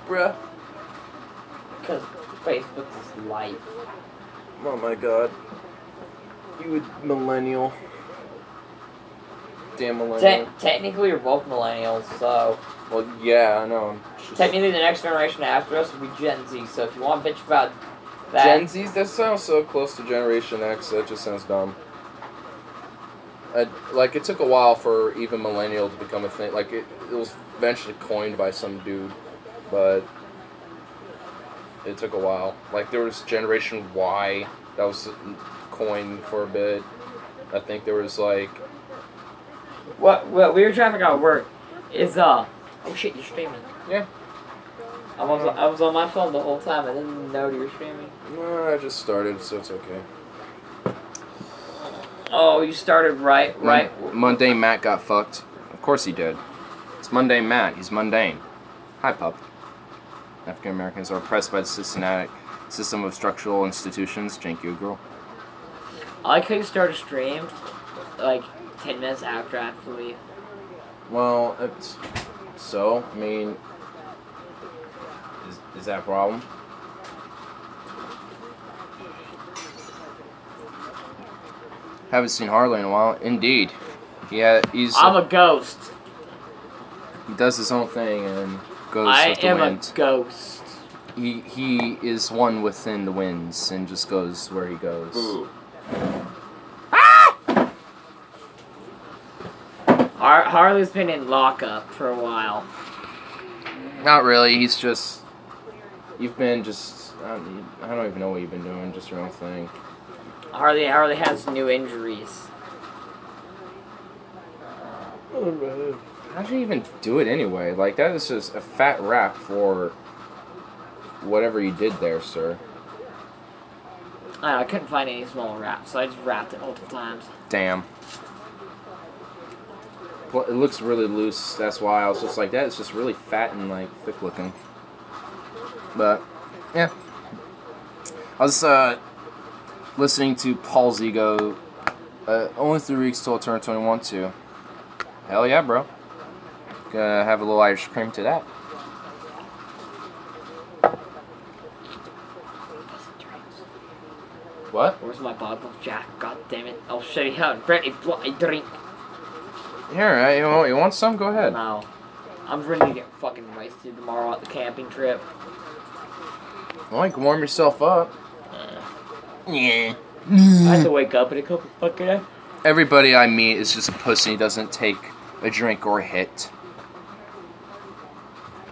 bruh? Because Facebook is life. Oh my god. You a millennial. Damn millennial. Technically, we're both millennials, so... Well, yeah, I know. Technically, the next generation after us will be Gen Z, so if you want to bitch about that... Gen Z's? That sounds so close to Generation X, that just sounds dumb. Like, it took a while for even millennial to become a thing. Like, it was eventually coined by some dude, but it took a while. Like, there was Generation Y that was coined for a bit. I think there was, like... What we were trying to figure out work is, oh shit, you're streaming. Yeah. I was on my phone the whole time, I didn't know you were streaming. No, I just started, so it's okay. Oh, you started right. Mundane Matt got fucked. Of course he did. It's Mundane Matt. He's mundane. Hi, pup. African Americans are oppressed by the systematic system of structural institutions. Jank you, girl. I like how you start a stream, like, 10 minutes after I have to leave. Well, it's... So, I mean... Is that a problem? Haven't seen Harley in a while. Indeed. Yeah, he's... I'm a ghost. He does his own thing and goes with the wind. I am a ghost. He is one within the winds and just goes where he goes. Ooh. Ah! Harley's been in lockup for a while. Not really. He's just... You've been just... I don't even know what you've been doing. Just your own thing. Harley has new injuries. How'd you even do it anyway? Like, that is just a fat rap for whatever you did there, sir. I couldn't find any small wraps, so I just wrapped it multiple times. Damn. Well, it looks really loose. That's why I was just like, that is just really fat and, like, thick looking. But, yeah. I was, listening to Paul Zigo, only 3 weeks till I turn 21 too. Hell yeah, bro. Gonna have a little Irish cream to that. What? Where's my bottle of Jack? God damn it. I'll show you how to bloody drink. Here, you want some? Go ahead. No. I'm ready to get fucking wasted tomorrow at the camping trip. Well, you can warm yourself up. Yeah. I have to wake up in a couple fucking hours. Everybody I meet is just a pussy who doesn't take a drink or a hit.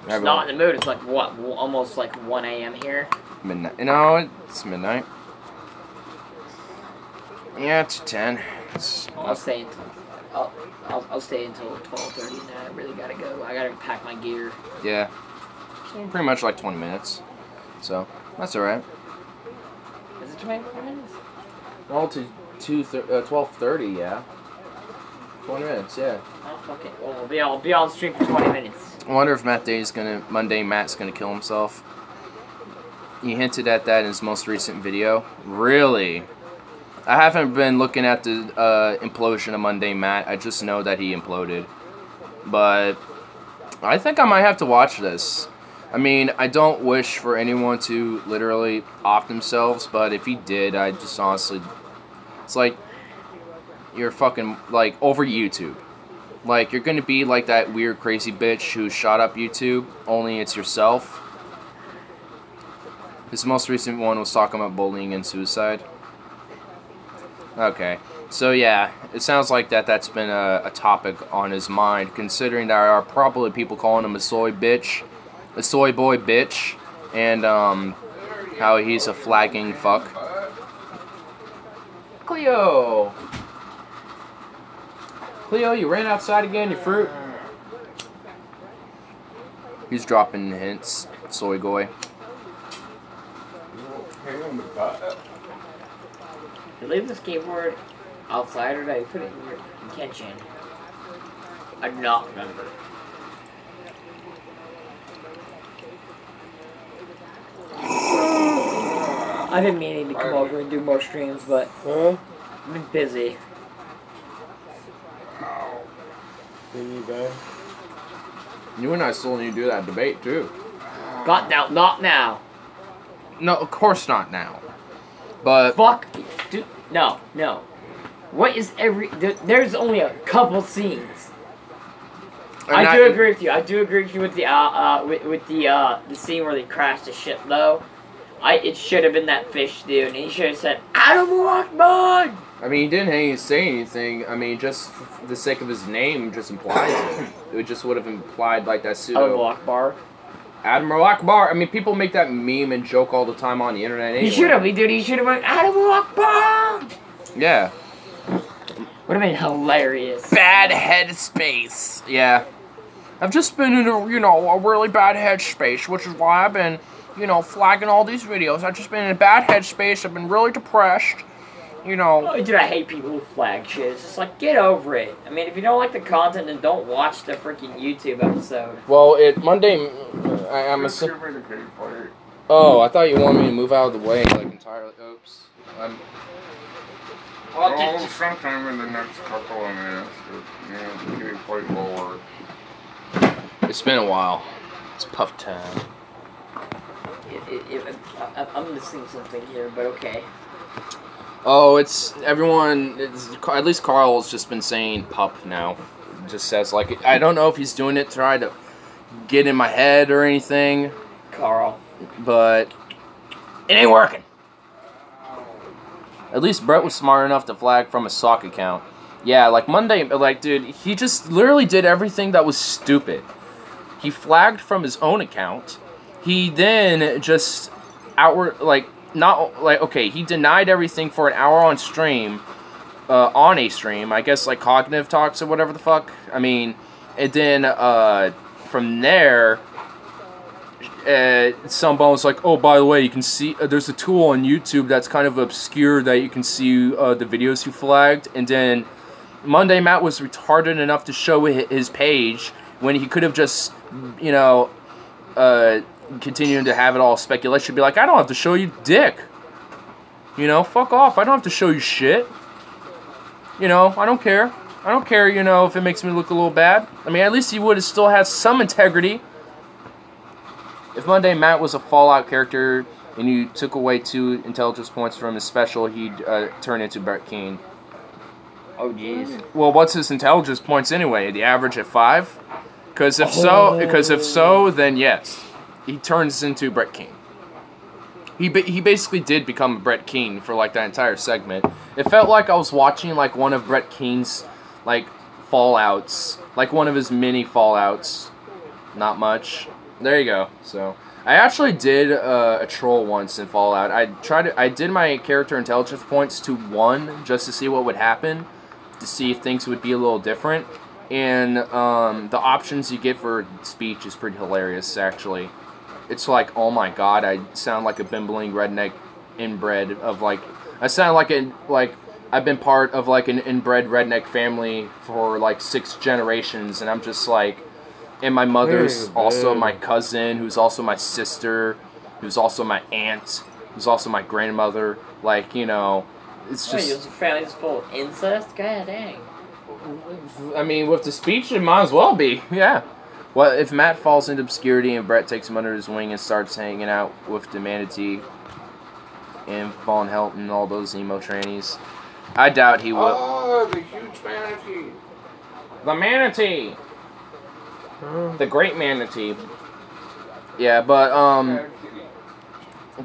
It's not in the mood. It's like, what, almost like 1 a.m. here? Midnight. No, it's midnight. Yeah, it's 10. I'll stay until... I'll stay until 12:30 and I really gotta go. I gotta pack my gear. Yeah. Pretty much like 20 minutes. So, that's alright. Is it 20 minutes? Well, to 12:30, yeah. 20 minutes, yeah. Oh, fuck it. Well, I'll be on stream for 20 minutes. I wonder if Mundane Matt's gonna kill himself. He hinted at that in his most recent video. Really? I haven't been looking at the implosion of Mundane Matt. I just know that he imploded. But I think I might have to watch this. I mean, I don't wish for anyone to literally off themselves, but if he did, I just honestly... It's like, you're fucking, like, over YouTube. Like, you're gonna be like that weird crazy bitch who shot up YouTube, only it's yourself. His most recent one was talking about bullying and suicide. Okay, so yeah, it sounds like that's been a topic on his mind, considering there are probably people calling him a soy bitch, a soy boy bitch, and how he's a flagging fuck. Cleo, you ran outside again, you fruit. He's dropping hints, soy boy. Did you leave the skateboard outside or did I put it in your kitchen? I do not remember. I've been meaning to come over and do more streams, but I've been busy. You and I still need to do that debate too. God, now, not now. No, of course not now. But Fuck, dude, no. What is there's only a couple scenes. I do agree with you. I do agree with you with the scene where they crashed the ship, though. It should have been that fish dude, and he should have said, Allahu Akbar! I mean, he didn't say anything. I mean, just for the sake of his name just implies it. It just would have implied, like, that pseudo... Allahu Akbar. Admiral Akbar. I mean, people make that meme and joke all the time on the internet anyway. He should have, dude. He should have went, Allahu Akbar! Yeah. Would have been hilarious. Bad headspace. Yeah. I've just been in a really bad headspace, which is why I've been, flagging all these videos. I've just been in a bad headspace. I've been really depressed. Oh, dude, I hate people who flag shit. It's just like, get over it. I mean, if you don't like the content, then don't watch the freaking YouTube episode. Well, Monday, I'm assuming... Oh, I thought you wanted me to move out of the way, like, entirely. Oops. Well, sometime in the next couple of minutes, it's getting quite bored. It's been a while. It's puff time. I'm missing something here, but okay. Oh, at least Carl's just been saying pup now. Just says, like, I don't know if he's doing it to try to get in my head or anything. Carl. But it ain't working. At least Brett was smart enough to flag from a sock account. Yeah, like Monday, like, dude, he just literally did everything that was stupid. He flagged from his own account. He then just he denied everything for an hour on stream, on a stream, I guess, like, Cognitive Talks or whatever the fuck. I mean, and then, from there, some bones like, oh, by the way, you can see, there's a tool on YouTube that's kind of obscure that you can see, the videos you flagged, and then Monday Matt was retarded enough to show his page when he could have just, continuing to have it all speculation, be like, I don't have to show you dick. Fuck off. I don't have to show you shit. I don't care. I don't care, if it makes me look a little bad. I mean, at least he would have still had some integrity. If Monday Matt was a Fallout character and you took away 2 intelligence points from his special, he'd turn into Brett Keane. Oh, jeez. Well, what's his intelligence points anyway? The average at 5? Because if so, then yes. He turns into Brett Keane. He basically did become Brett Keane for, like, that entire segment. It felt like I was watching, like, one of Brett Keane's, like, Fallouts. Like, one of his mini Fallouts. Not much. There you go. So, I actually did a troll once in Fallout. I did my character intelligence points to 1 just to see what would happen. To see if things would be a little different. And the options you get for speech is pretty hilarious, actually. It's like, oh my god, I sound like a bimbling redneck inbred of, like, I sound like I've been part of, like, an inbred redneck family for, like, 6 generations, and I'm just like, and my mother's also my cousin, who's also my sister, who's also my aunt, who's also my grandmother, like, it's just... Wait, your family's full of incest? God dang. I mean, with the speech, it might as well be, yeah. Well, if Matt falls into obscurity and Brett takes him under his wing and starts hanging out with the Manatee and Von Helt and all those emo trannies, I doubt he will. Oh, the huge Manatee. The Manatee! The Great Manatee. Yeah, but, Yeah, you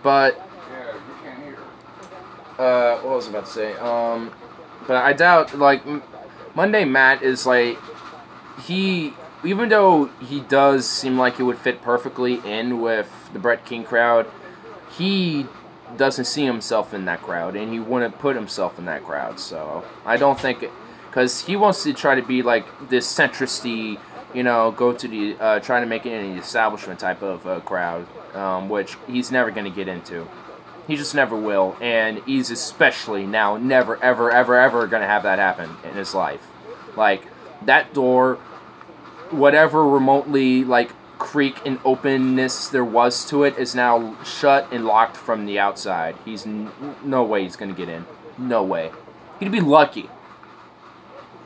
can't hear. what was I about to say? But I doubt, like, Monday Matt is, like, even though he does seem like he would fit perfectly in with the Brett King crowd, he doesn't see himself in that crowd, and he wouldn't put himself in that crowd, so I don't think, because he wants to try to be, like, this centristy, go to the, try to make it in the establishment type of crowd, which he's never going to get into. He just never will, and he's especially now never, ever, ever, ever going to have that happen in his life. Like, that door, whatever remotely, like, creak and openness there was to it is now shut and locked from the outside. He's no way he's going to get in. No way. He'd be lucky.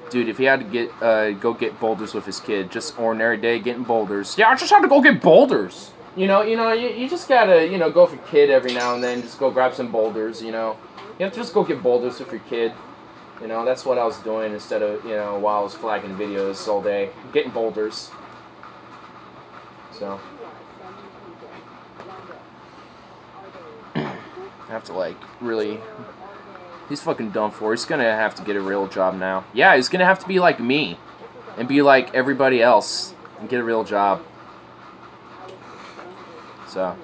Dude, if he had to go get boulders with his kid, just ordinary day getting boulders. Yeah, I just had to go get boulders. you just gotta, go for kid every now and then. Just go grab some boulders, You have to just go get boulders with your kid. That's what I was doing instead of, while I was flagging videos all day. Getting boulders. So. I have to, like, really... He's fucking done for. He's gonna have to get a real job now. Yeah, he's gonna have to be like me. And be like everybody else. And get a real job. So.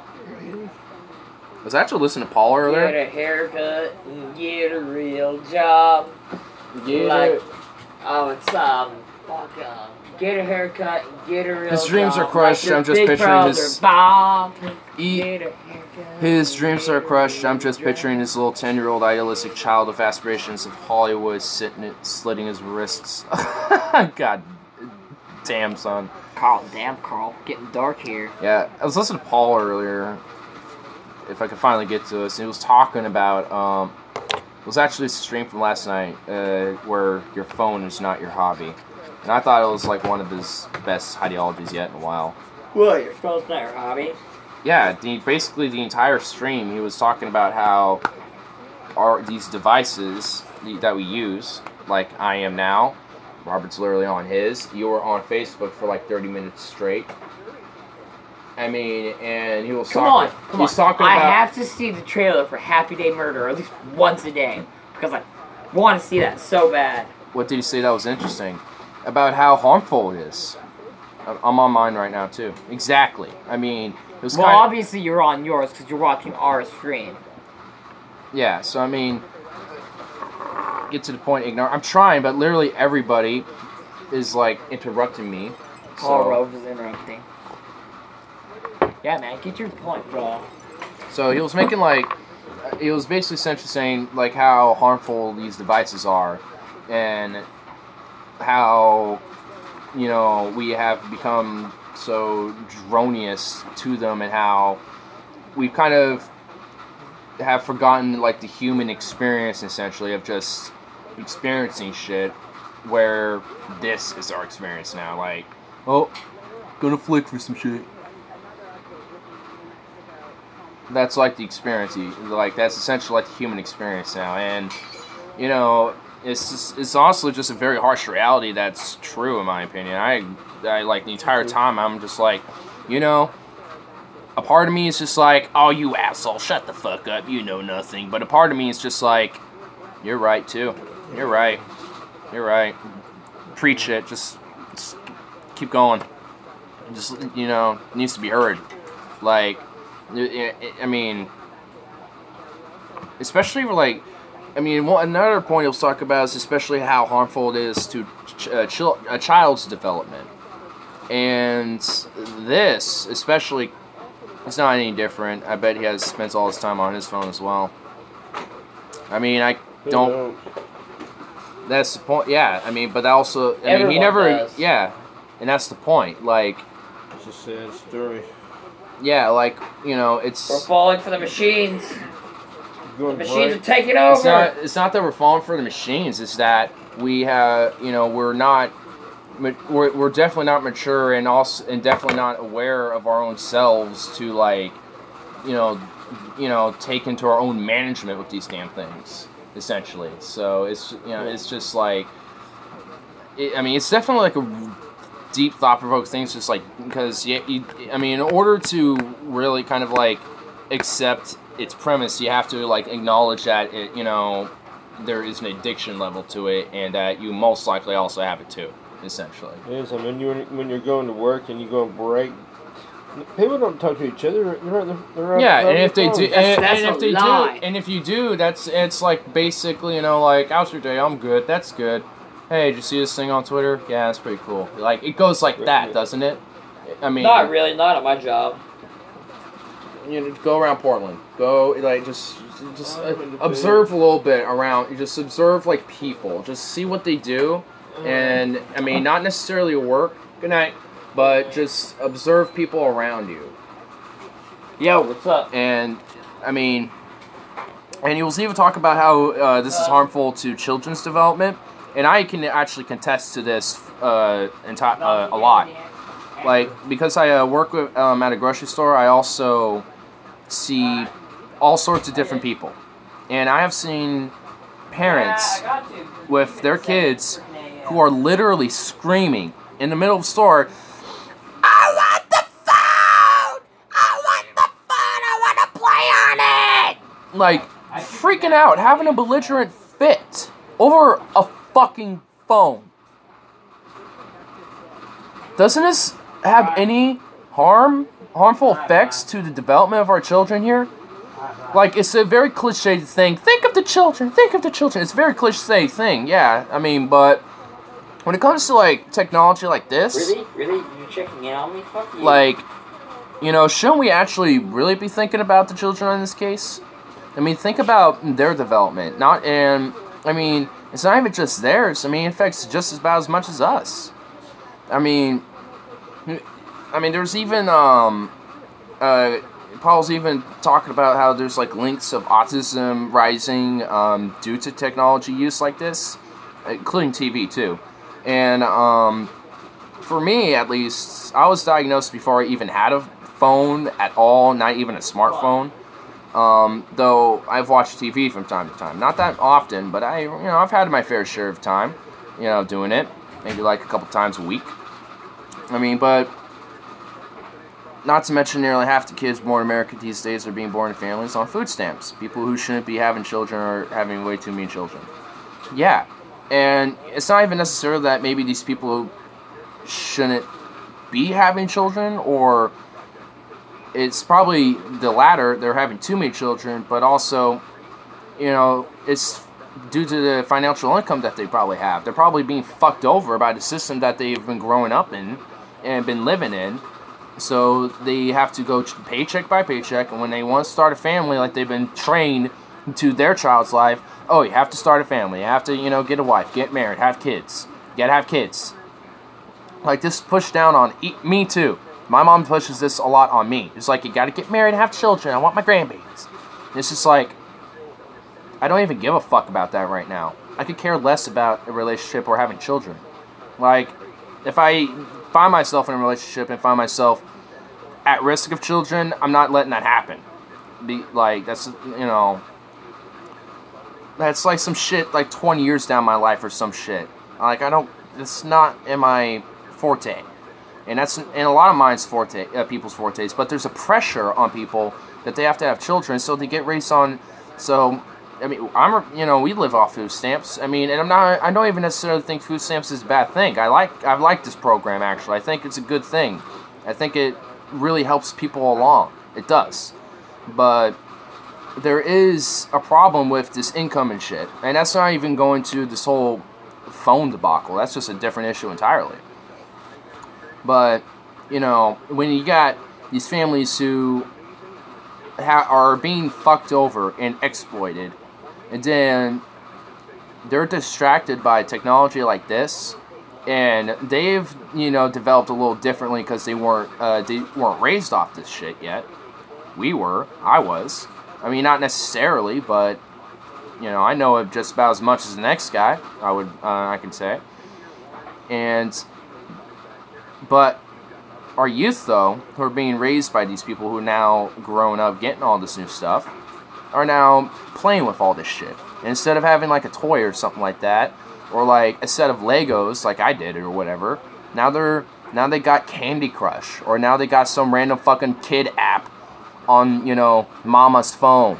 I was actually listening to Paul earlier. Get a haircut and get a real job. It's get a haircut and get a real job. His dreams are crushed. Like I'm just picturing his... Bob. Get a haircut. His dreams are crushed. I'm just picturing this little 10-year-old idealistic child with aspirations of Hollywood slitting his wrists. God damn, son. Carl. Getting dark here. Yeah, I was listening to Paul earlier. If I could finally get to this. He was talking about, it was actually a stream from last night, where your phone is not your hobby. And I thought it was like one of his best ideologies yet in a while. Well, your phone's not your hobby? Yeah, basically the entire stream, he was talking about how these devices that we use, like I am now, Robert's literally on his, you were on Facebook for like 30 minutes straight. I mean, and he was talking about... I have to see the trailer for Happy Day Murder at least once a day, because I want to see that so bad. What did he say that was interesting? About how harmful it is. I'm on mine right now, too. Exactly. I mean... Well, obviously you're on yours because you're watching our stream. Yeah, so I mean, get to the point, ignore. I'm trying, but literally everybody is like interrupting me. Paul Rose is interrupting. Yeah, man, get your point, bro. So he was making he was basically essentially saying like how harmful these devices are, and how we have become so dronious to them, and how we kind of have forgotten like the human experience essentially of just experiencing shit, where this is our experience now. Like, oh, gonna flick for some shit. That's like the experience. Like that's essentially like the human experience now, and it's honestly just a very harsh reality that's true in my opinion. I like the entire time I'm just like, a part of me is just like, oh, you asshole, shut the fuck up, you know nothing. But a part of me is just like, you're right too. You're right. Preach it. Just keep going. Just needs to be heard. Like, I mean, especially for another point he'll talk about is especially how harmful it is to a child's development. And this, especially, it's not any different. I bet he spends all his time on his phone as well. I mean, I don't... That's the point, yeah. I mean, but also... he never... does. Yeah, and that's the point. Like... It's a sad story. Yeah, like, it's... We're falling for the machines. The machines are taking over. It's not that we're falling for the machines. It's that we have, we're not... We're definitely not mature and definitely not aware of our own selves to like, take into our own management with these damn things, essentially. So it's it's just like, it's definitely like a deep thought-provoking thing. It's just like because in order to really kind of like accept its premise, you have to like acknowledge that it there is an addiction level to it, and that you most likely also have it too. Essentially. Yes, when you're going to work and you go on break, people don't talk to each other. They're yeah, and if they do, lie. and if you do, it's like basically like, how's your day? I'm good. That's good. Hey, did you see this thing on Twitter? Yeah, that's pretty cool. Like it goes like that, doesn't it? I mean, not really. Not at my job. Go around Portland. Go like just observe a little bit around. You just observe like people. Just see what they do. And, not necessarily work, good night, but just observe people around you. Yo, what's up? And, and he was even talk about how this is harmful to children's development, and I can actually contest to this a lot. Like, because I work with, at a grocery store, I also see all sorts of different people. And I have seen parents with their kids who are literally screaming in the middle of the store, I want the phone! I want the phone! I want to play on it! Like, freaking out, having a belligerent fit over a fucking phone. Doesn't this have any harmful effects to the development of our children here? Like, it's a very cliche thing. Think of the children. Think of the children. It's a very cliche thing, yeah. I mean, but when it comes to, like, technology like this... Really? Really? You checking in on me? Fuck you. Like, you know, shouldn't we actually really be thinking about the children in this case? I mean, think about their development. I mean, it's not even just theirs. I mean, it affects just about as much as us. I mean, there's even, Paul's even talking about how there's, like, links of autism rising, due to technology use like this, including TV, too. And, for me, at least, I was diagnosed before I even had a phone at all, not even a smartphone. Though I've watched TV from time to time. Not that often, but I've had my fair share of time, doing it. Maybe like a couple times a week. I mean, but not to mention nearly half the kids born in America these days are being born in families on food stamps. People who shouldn't be having children are having way too many children. Yeah. And it's not even necessarily that maybe these people shouldn't be having children, or it's probably the latter, they're having too many children, but also, it's due to the financial income that they probably have. They're probably being fucked over by the system that they've been growing up in and been living in. So they have to go paycheck by paycheck, and when they want to start a family, like they've been trained to their child's life, oh, you have to start a family, you have to, get a wife, get married, have kids, you gotta have kids. Like, this pushed down on me too. My mom pushes this a lot on me. It's like, you gotta get married and have children. I want my grandbabies. It's just like, I don't even give a fuck about that right now. I could care less about a relationship or having children. Like, if I find myself in a relationship and find myself at risk of children, I'm not letting that happen. That's like some shit like 20 years down my life or some shit. Like, it's not in my forte. And that's in a lot of minds people's fortes, but there's a pressure on people that they have to have children, so they get raised on. So, I mean, we live off food stamps. I mean, and I don't even necessarily think food stamps is a bad thing. I like this program, actually. I think it's a good thing. I think it really helps people along. It does. But there is a problem with this income and shit, and that's not even going to this whole phone debacle. That's just a different issue entirely. But, when you got these families who are being fucked over and exploited, and then they're distracted by technology like this, and they've, developed a little differently because they weren't raised off this shit yet. I was. I mean, not necessarily, but, I know it just about as much as the next guy, I can say. But our youth, though, who are being raised by these people who are now grown up, getting all this new stuff, are now playing with all this shit. And instead of having, like, a toy or something like that, or, like, a set of Legos, like I did, or whatever, now they got Candy Crush, or now they got some random fucking kid app on, mama's phone.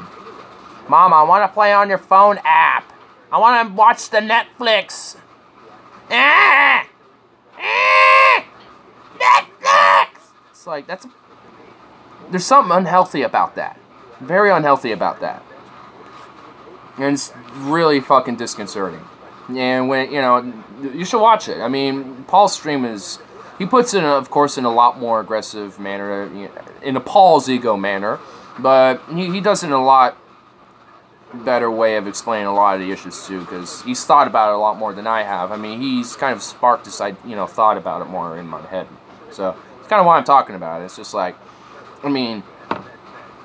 Mama, I want to play on your phone app. I want to watch the Netflix. Ah! Ah! Netflix! It's like, there's something unhealthy about that. Very unhealthy about that. And it's really fucking disconcerting. And when, you should watch it. I mean, Paul's stream he puts it, of course, in a lot more aggressive manner, in a Paul's ego manner, but he does it in a lot better way of explaining a lot of the issues, too, because he's thought about it a lot more than I have. I mean, he's kind of sparked this, thought about it more in my head. So, it's kind of why I'm talking about it. It's just like, I mean,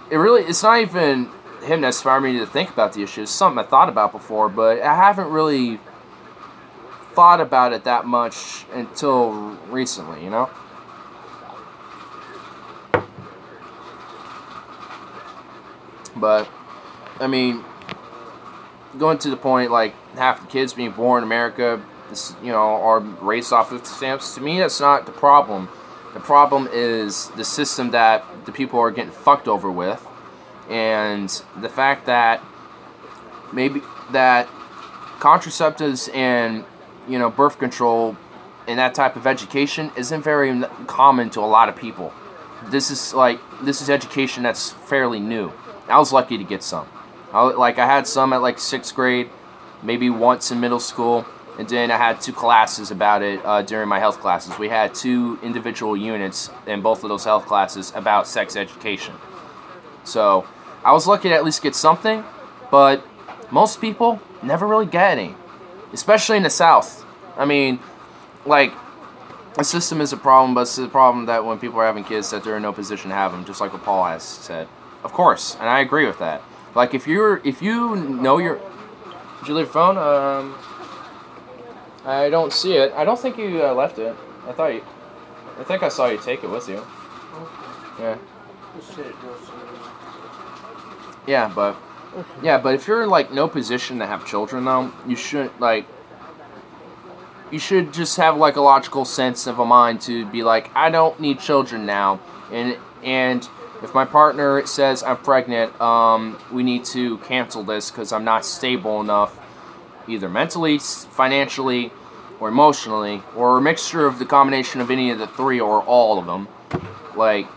it's not even him that inspired me to think about the issue. It's something I thought about before, but I haven't really thought about it that much until recently, But, I mean, going to the point, like, half the kids being born in America, are raised off of stamps. To me, that's not the problem. The problem is the system that the people are getting fucked over with, and the fact that maybe that contraceptives and birth control and that type of education isn't very common to a lot of people. This is education that's fairly new. I was lucky to get some. I had some at like 6th grade, maybe once in middle school, and then I had 2 classes about it during my health classes. We had 2 individual units in both of those health classes about sex education. So I was lucky to at least get something, but most people never really get any, especially in the South. I mean, like, the system is a problem, but it's a problem that when people are having kids that they're in no position to have them, just like what Paul has said. Of course, and I agree with that. Like, if you know your... Did you leave your phone? I don't see it. I don't think you left it. I think I saw you take it with you. Yeah. Yeah, but if you're in, like, no position to have children, though, you shouldn't, like... You should just have, like, a logical sense of a mind to be like, I don't need children now. And if my partner says I'm pregnant, we need to cancel this because I'm not stable enough, either mentally, financially, or emotionally, or a mixture of the combination of any of the 3 or all of them. Like,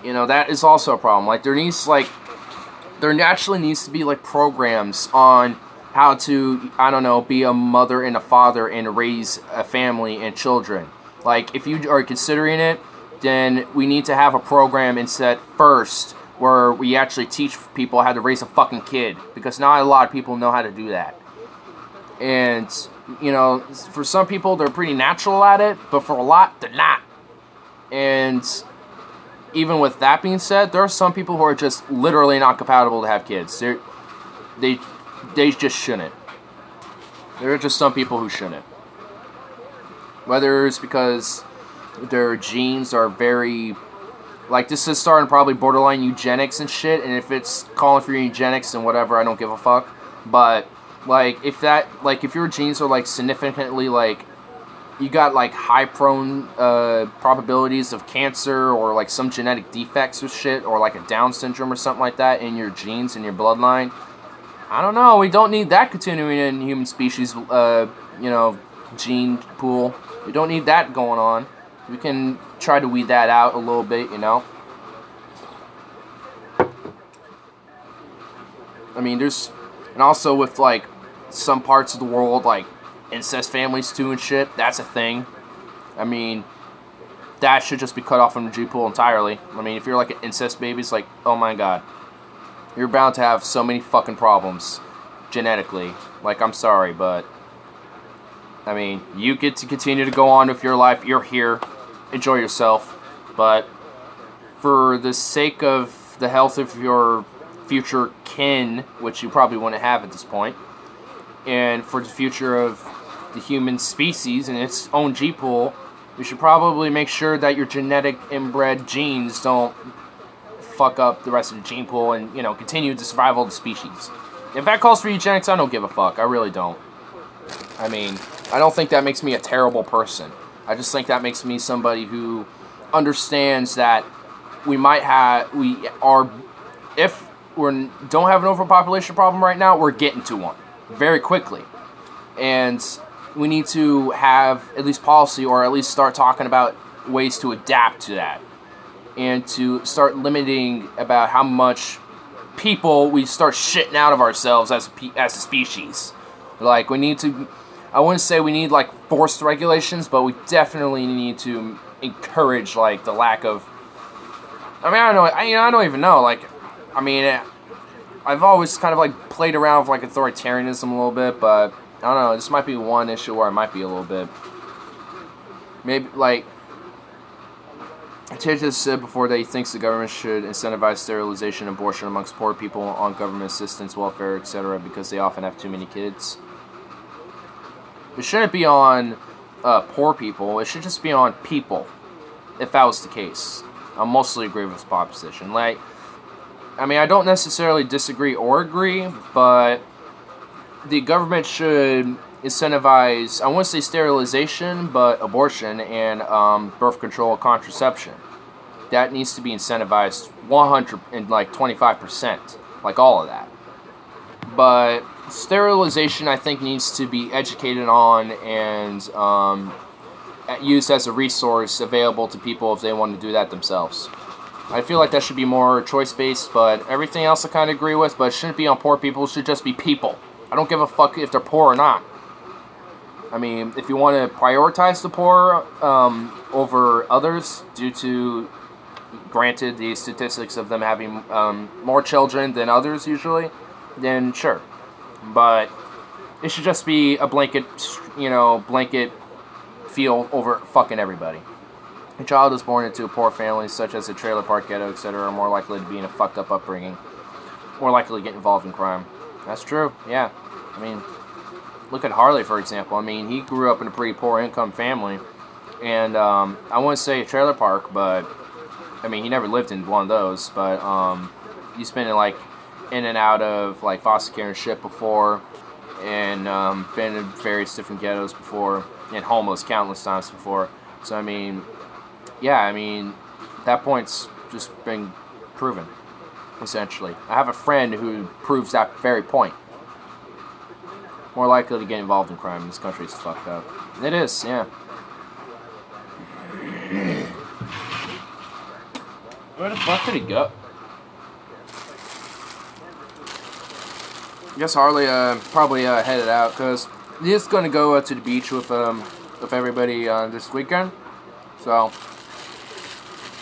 that is also a problem. Like, there actually needs to be, like, programs on how to, I don't know, be a mother and a father and raise a family and children. Like, if you are considering it, then we need to have a program instead first where we actually teach people how to raise a fucking kid, because not a lot of people know how to do that. And, for some people, they're pretty natural at it, but for a lot, they're not. And even with that being said, there are some people who are just literally not compatible to have kids. They just shouldn't. There are just some people who shouldn't. Whether it's because their genes are very... Like, this is starting probably borderline eugenics and shit, and if it's calling for eugenics and whatever, I don't give a fuck. But, like, if your genes are, like, significantly, like, you got, like, high prone probabilities of cancer or, like, some genetic defects or shit, or, like, a Down syndrome or something like that in your genes, in your bloodline, I don't know, we don't need that continuing in human species, gene pool. We don't need that going on. We can try to weed that out a little bit, I mean, and also with, like, some parts of the world, like, incest families too and shit, that's a thing. I mean, that should just be cut off from the gene pool entirely. I mean, if you're, like, an incest baby, it's like, oh my god. You're bound to have so many fucking problems genetically. Like, I'm sorry, but I mean, you get to continue to go on with your life. You're here. Enjoy yourself. But for the sake of the health of your future kin, which you probably wouldn't have at this point, and for the future of the human species and its own gene pool, you should probably make sure that your genetic inbred genes don't fuck up the rest of the gene pool and, continue the survival of the species. If that calls for eugenics, I don't give a fuck. I really don't. I mean, I don't think that makes me a terrible person. I just think that makes me somebody who understands that if we don't have an overpopulation problem right now, we're getting to one very quickly. And we need to have at least policy, or at least start talking about ways to adapt to that. And to start limiting about how much people we start shitting out of ourselves as a species. Like, we need to... I wouldn't say we need, like, forced regulations, but we definitely need to encourage, like, the lack of... I mean, I don't even know. Like, I mean, I've always kind of, like, played around with, like, authoritarianism a little bit, but I don't know. This might be one issue where I might be a little bit... Maybe, like... Tate has said before that he thinks the government should incentivize sterilization and abortion amongst poor people on government assistance, welfare, etc., because they often have too many kids. It shouldn't be on poor people. It should just be on people, if that was the case. I mostly agree with this proposition. Like, I mean, I don't necessarily disagree or agree, but the government should incentivize, I wouldn't say sterilization, but abortion and birth control, contraception. That needs to be incentivized 100 and like 25%, like all of that. But sterilization, I think, needs to be educated on and used as a resource available to people if they want to do that themselves. I feel like that should be more choice-based, but everything else I kind of agree with, but it shouldn't be on poor people, it should just be people. I don't give a fuck if they're poor or not. I mean, if you want to prioritize the poor over others due to, granted, the statistics of them having more children than others usually, then sure. But it should just be a blanket, blanket feel over fucking everybody. A child is born into a poor family, such as a trailer park ghetto, etc., are more likely to be in a fucked up upbringing, more likely to get involved in crime. That's true, yeah. I mean, look at Harley, for example. I mean, he grew up in a pretty poor income family, and I wouldn't say a trailer park, but I mean, he never lived in one of those, but he's been in and out of like foster care and shit before, and been in various different ghettos before, and homeless countless times before. So I mean, yeah, I mean, that point's just been proven, essentially. I have a friend who proves that very point. More likely to get involved in crime in this country is fucked up. It is, yeah. Where the fuck did he go? I guess Harley probably headed out because he's going to go to the beach with everybody this weekend. So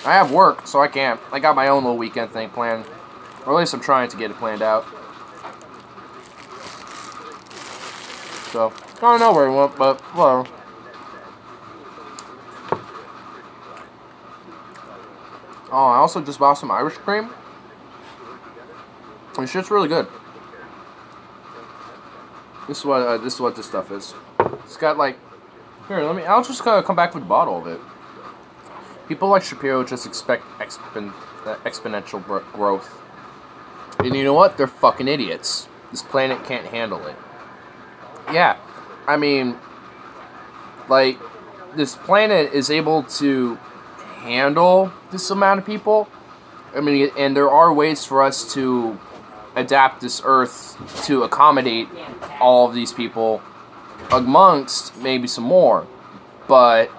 I have work, so I can't. I got my own little weekend thing planned, or at least I'm trying to get it planned out. So I don't know where he went, but whatever. Oh, I also just bought some Irish cream. And shit's really good. This is what this stuff is. It's got like, here, I'll just come back with a bottle of it. People like Shapiro just expect exponential growth. And you know what? They're fucking idiots. This planet can't handle it. Yeah, I mean, like, this planet is able to handle this amount of people. I mean, and there are ways for us to adapt this Earth to accommodate all of these people, amongst maybe some more. But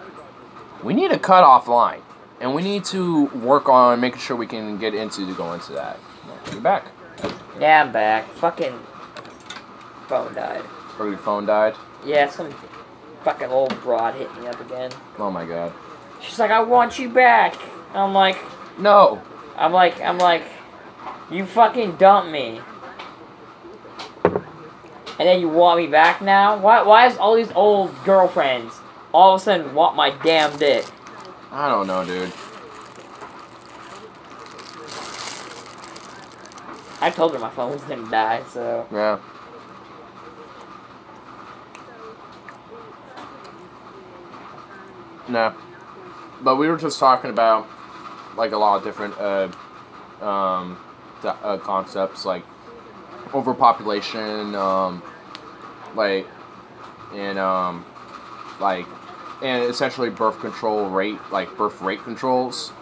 we need a cutoff line, and we need to work on making sure we can go into that. You're back. Yeah, I'm back. Fucking phone died. Or your phone died? Yeah, some fucking old broad hit me up again. Oh my god. She's like, I want you back. I'm like, no. I'm like, you fucking dumped me. And then you want me back now? Why is all these old girlfriends all of a sudden want my damn dick? I don't know, dude. I told her my phone was gonna die, so... Yeah. No. But we were just talking about, like, a lot of different, concepts, like, overpopulation, and essentially birth control rate, like, birth rate controls,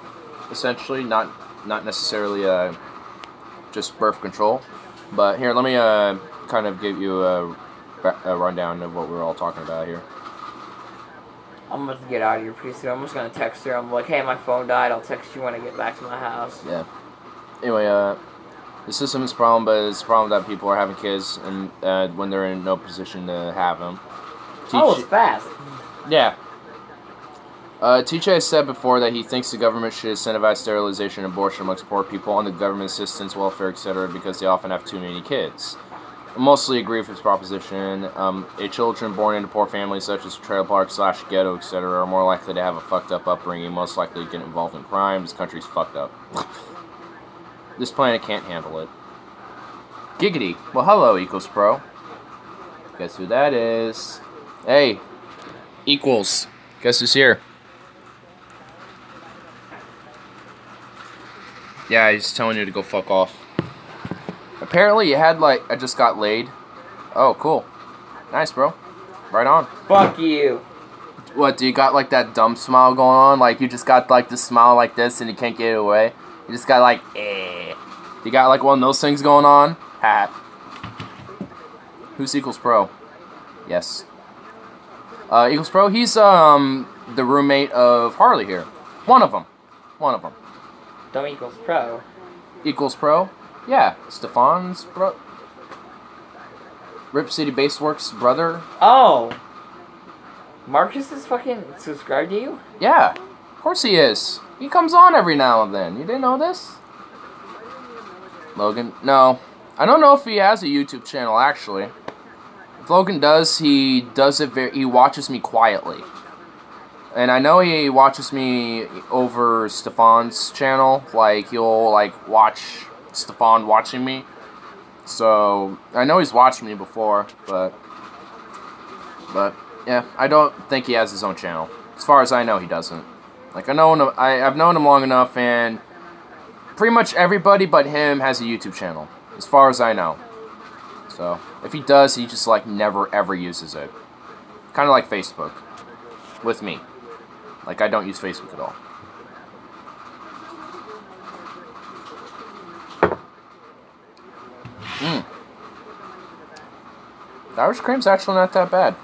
essentially, not necessarily, just birth control. But here, let me, kind of give you a rundown of what we were all talking about here. I'm about to get out of here pretty soon. I'm just gonna text her. I'm like, hey, my phone died. I'll text you when I get back to my house. Yeah. Anyway, the system is a problem, but it's a problem that people are having kids and when they're in no position to have them. Oh, it's fast. Yeah. TJ has said before that he thinks the government should incentivize sterilization and abortion amongst poor people on the government assistance, welfare, etc. because they often have too many kids. I mostly agree with his proposition. Children born into poor families such as trailer park / ghetto, etc. are more likely to have a fucked up upbringing, most likely to get involved in crime. This country's fucked up. This planet can't handle it. Giggity. Well, hello, Equals Pro. Guess who that is? Hey, Equals. Guess who's here? Yeah, he's telling you to go fuck off. Apparently, you had, like, I just got laid. Oh, cool. Nice, bro. Right on. Fuck you. What, do you got, like, that dumb smile going on? Like, you just got, like, the smile like this and you can't get it away? You just got, like, eh. You got, like, one of those things going on? Ha. Who's Equals Pro? Yes. Equals Pro, he's, the roommate of Harley here. One of them. One of them. Dumb Equals Pro. Equals Pro? Yeah. Stefan's bro. Rip City Baseworks' brother. Oh. Marcus is fucking subscribed to you? Yeah. Of course he is. He comes on every now and then. You didn't know this? Logan? No. I don't know if he has a YouTube channel, actually. If Logan does, he does it he watches me quietly. And I know he watches me over Stefan's channel. Like, he'll, like, watch Stefan watching me. So, I know he's watched me before, but yeah, I don't think he has his own channel. As far as I know, he doesn't. Like, I've known him long enough, and pretty much everybody but him has a YouTube channel, as far as I know. So, if he does, he just, like, never, ever uses it. Kind of like Facebook. With me. Like, I don't use Facebook at all. The Irish cream's actually not that bad.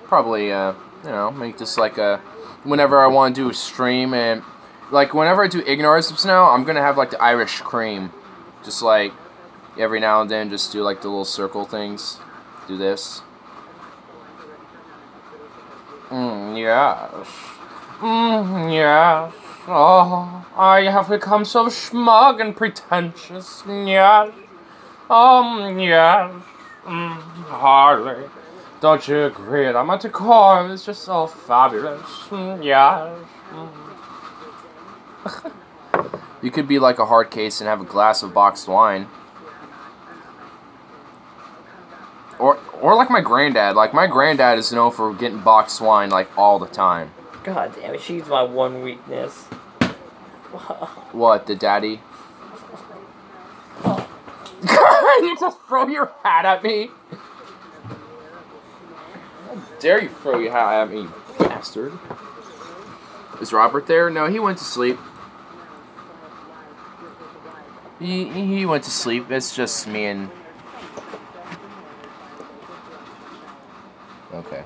Probably, you know, make this like a... Whenever I want to do a stream and... Like, whenever I do ignorisms now, I'm gonna have, like, the Irish cream. Just, like, every now and then, just do, like, the little circle things. Do this. Yes. Yes. Oh, I have become so smug and pretentious. Yes. Yes. Hardly. Don't you agree that my decorum is just so fabulous? Yes. You could be like a hard case and have a glass of boxed wine. Or like my granddad. Like, my granddad is known for getting boxed wine, like, all the time. God damn it, she's my one weakness. What, the daddy? You just throw your hat at me? How dare you throw your hat at me, you bastard? Is Robert there? No, he went to sleep. He went to sleep. It's just me and... Okay.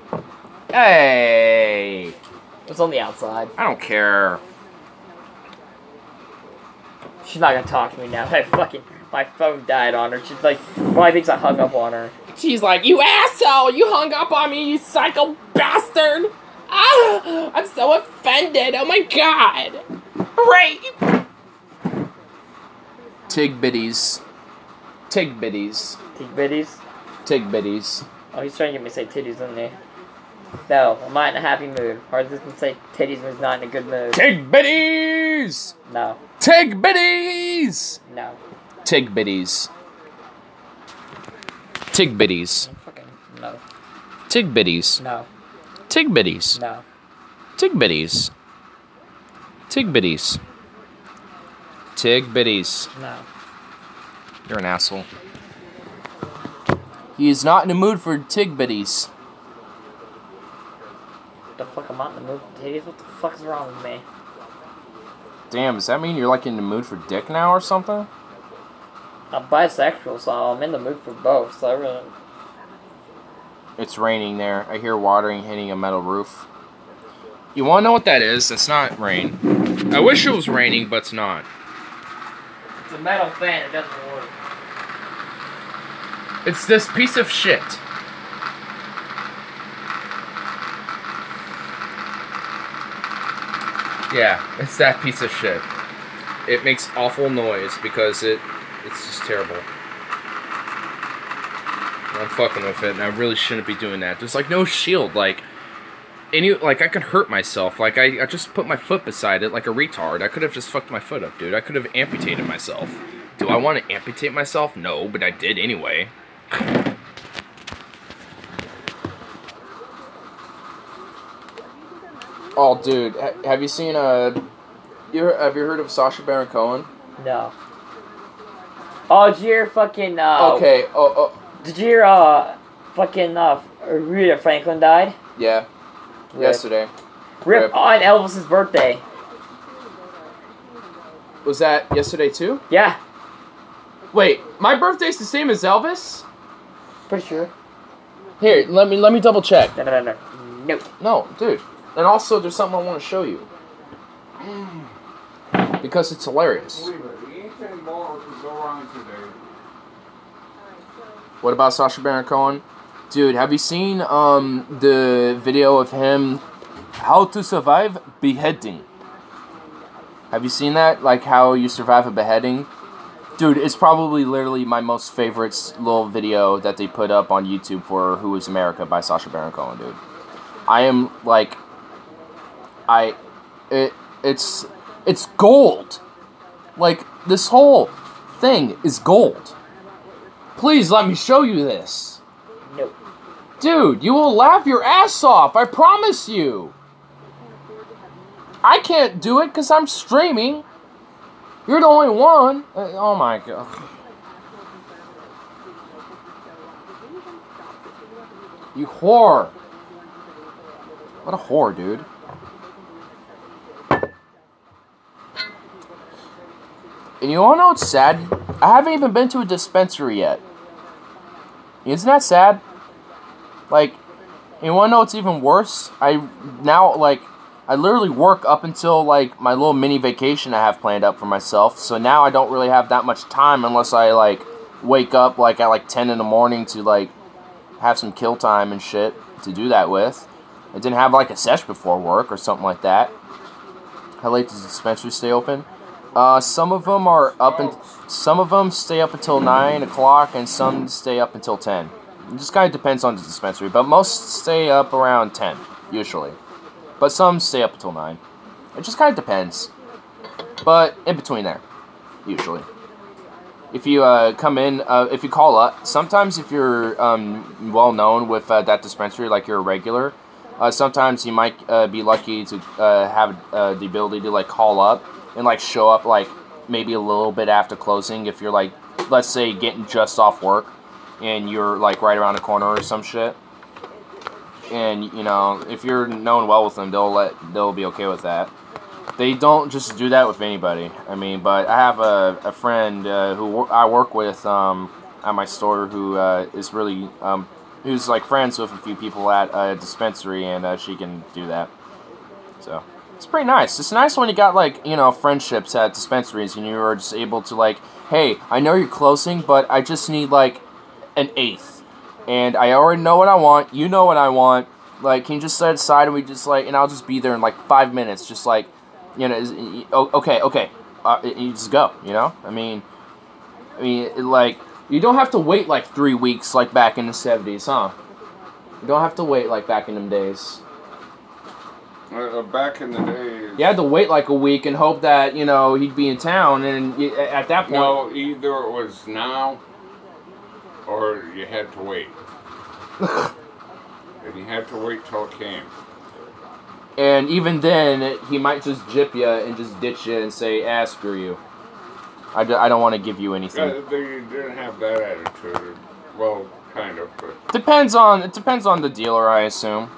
Hey! It's on the outside. I don't care. She's not gonna talk to me now. My phone died on her. She's like, probably thinks I hung up on her. She's like, you asshole! You hung up on me, you psycho bastard! Ah! I'm so offended! Oh my god! Rape! Tigbitties. Tigbitties. Tigbitties? Tigbitties. Oh, he's trying to get me to say titties, isn't he? No, I'm not in a happy mood. Or this can say titties was not in a good mood. Tigbitties! No. Tigbitties! No. Tigbitties. Tigbitties. Fucking no. Tigbitties. No. Tigbitties. No. Tigbitties. Tigbitties. Tigbitties. No. You're an asshole. He is not in the mood for tigbitties. What the fuck, I'm not in the mood for titties? What the fuck is wrong with me? Damn, does that mean you're like in the mood for dick now or something? I'm bisexual, so I'm in the mood for both, so I really... It's raining there. I hear watering hitting a metal roof. You wanna know what that is? That's not rain. I wish it was raining, but it's not. It's a metal fan, it doesn't work. It's this piece of shit. Yeah, it's that piece of shit. It makes awful noise because it's just terrible. I'm fucking with it, and I really shouldn't be doing that. There's like no shield, like I could hurt myself. Like I just put my foot beside it like a retard. I could have just fucked my foot up, dude. I could have amputated myself. Do I want to amputate myself? No, but I did anyway. Oh, dude, have you seen have you heard of Sacha Baron Cohen? No. Oh, did you hear fucking Okay. Did you hear fucking Rita Franklin died? Yeah. Rip. Yesterday. Rip on Elvis's birthday. Was that yesterday too? Yeah. Wait, my birthday's the same as Elvis? Pretty sure. Here, let me double check. No. No, dude. And also, there's something I want to show you. Because it's hilarious. Believe it, the Ethan ball could go on today. What about Sacha Baron Cohen? Dude, have you seen the video of him, how to survive beheading? Have you seen that? Like how you survive a beheading? Dude, it's probably literally my most favorite little video that they put up on YouTube for Who is America by Sacha Baron Cohen, dude. I am like, it's gold. Like, this whole thing is gold. Please let me show you this. Nope. Dude, you will laugh your ass off, I promise you. I can't do it because I'm streaming. You're the only one. Oh my god. You whore. What a whore, dude. And you wanna know what's sad? I haven't even been to a dispensary yet. Isn't that sad? Like, you wanna know what's even worse? I literally work up until, like, my little mini vacation I have planned up for myself. So now I don't really have that much time unless I, like, wake up, like, at, like, 10 in the morning to, like, have some kill time and shit to do that with. I didn't have, like, a sesh before work or something like that. How late does the dispensary stay open? Some of them are up and some of them stay up until 9 o'clock and some stay up until 10. It just kind of depends on the dispensary, but most stay up around 10, usually. But some stay up until 9. It just kind of depends. But in between there, usually. If you come in, if you call up, sometimes if you're well known with that dispensary, like you're a regular, sometimes you might be lucky to have the ability to like call up and like show up like maybe a little bit after closing. If you're like, let's say, getting just off work and you're like right around the corner or some shit. And, you know, if you're known well with them, they'll be okay with that. They don't just do that with anybody. I mean, but I have a friend who I work with at my store who is really, who's like friends with a few people at a dispensary, and she can do that. So, it's pretty nice. It's nice when you got, like, you know, friendships at dispensaries and you are just able to, like, hey, I know you're closing, but I just need, like, an eighth. And I already know what I want. You know what I want. Like, can you just set aside and we just, like, and I'll just be there in, like, 5 minutes. Just, like, you know, okay. You just go, you know? I mean, like, you don't have to wait, like, 3 weeks, like, back in the 70s, huh? You don't have to wait, like, back in them days. Back in the day... You had to wait, like, a week and hope that, you know, he'd be in town, and at that point... No, either it was now... or you had to wait. And you had to wait till it came. And even then, he might just jip you and just ditch you and say, screw you. I don't want to give you anything. Yeah, they didn't have that attitude. Well, kind of, but... It depends on the dealer, I assume.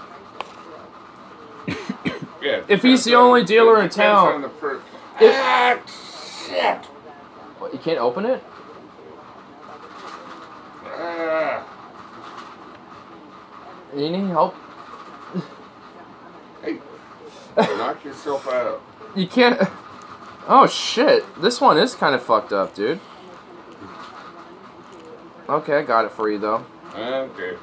Yeah. If he's the only dealer in town... Depends on the shit! What, you can't open it? You need help? Hey, knock yourself out. You can't... Oh, shit. This one is kind of fucked up, dude. Okay, I got it for you, though. Okay.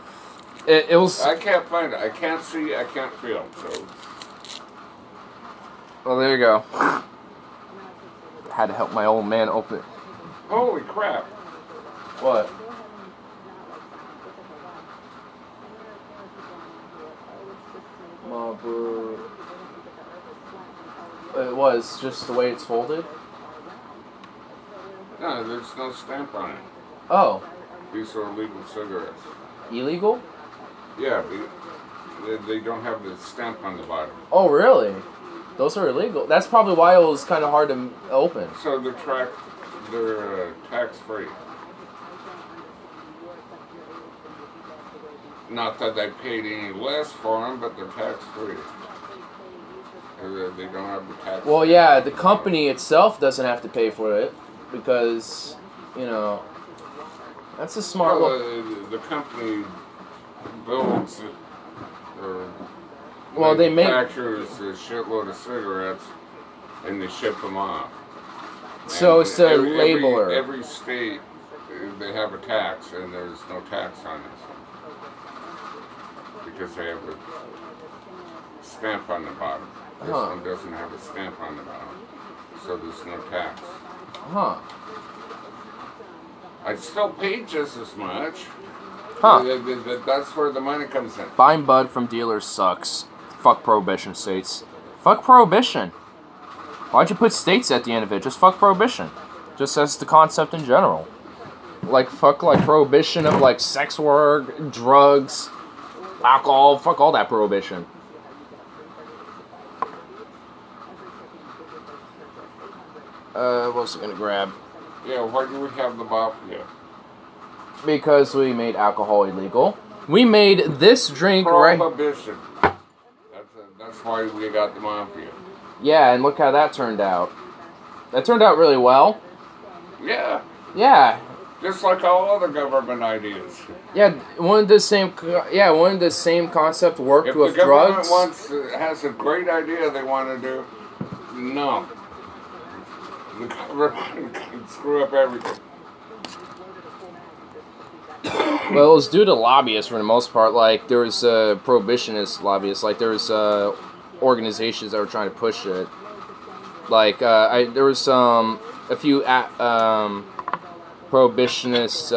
It was... I can't find it. I can't see, I can't feel, so... Well, there you go. Had to help my old man open it. Holy crap. What? It was just the way it's folded. No, there's no stamp on it. Oh. These are illegal cigarettes. Illegal? Yeah, they don't have the stamp on the bottom. Oh, really? Those are illegal. That's probably why it was kind of hard to open. So they're tax free. Not that they paid any less for them, but they're tax free. They don't have the tax. Well, yeah, the company itself doesn't have to pay for it because, you know, that's a smart. Well, the company builds it, or well, they manufactures a shitload of cigarettes, and they ship them off. So and it's a labeler. Every state, they have a tax, and there's no tax on this one because they have a stamp on the bottom. This one doesn't have a stamp on the bottom, so there's no tax. Huh. I still pay just as much. Huh. That's where the money comes in. Buying bud from dealers sucks. Fuck prohibition states. Fuck prohibition. Why'd you put states at the end of it? Just fuck prohibition. Just as the concept in general. Like, fuck, like, prohibition of, like, sex work, drugs, alcohol. Fuck all that prohibition. What was I gonna grab? Yeah, why do we have the mafia? Because we made alcohol illegal. We made this drink right. Prohibition. That's why we got the mafia. Yeah, and look how that turned out. That turned out really well. Yeah. Yeah. Just like all other government ideas. Yeah, one of the same concept worked if with the government drugs. has a great idea they want to do, no. The government can screw up everything. Well, it was due to lobbyists for the most part. Like, there was prohibitionist lobbyists. Like, there was organizations that were trying to push it. Like, there was a few prohibitionist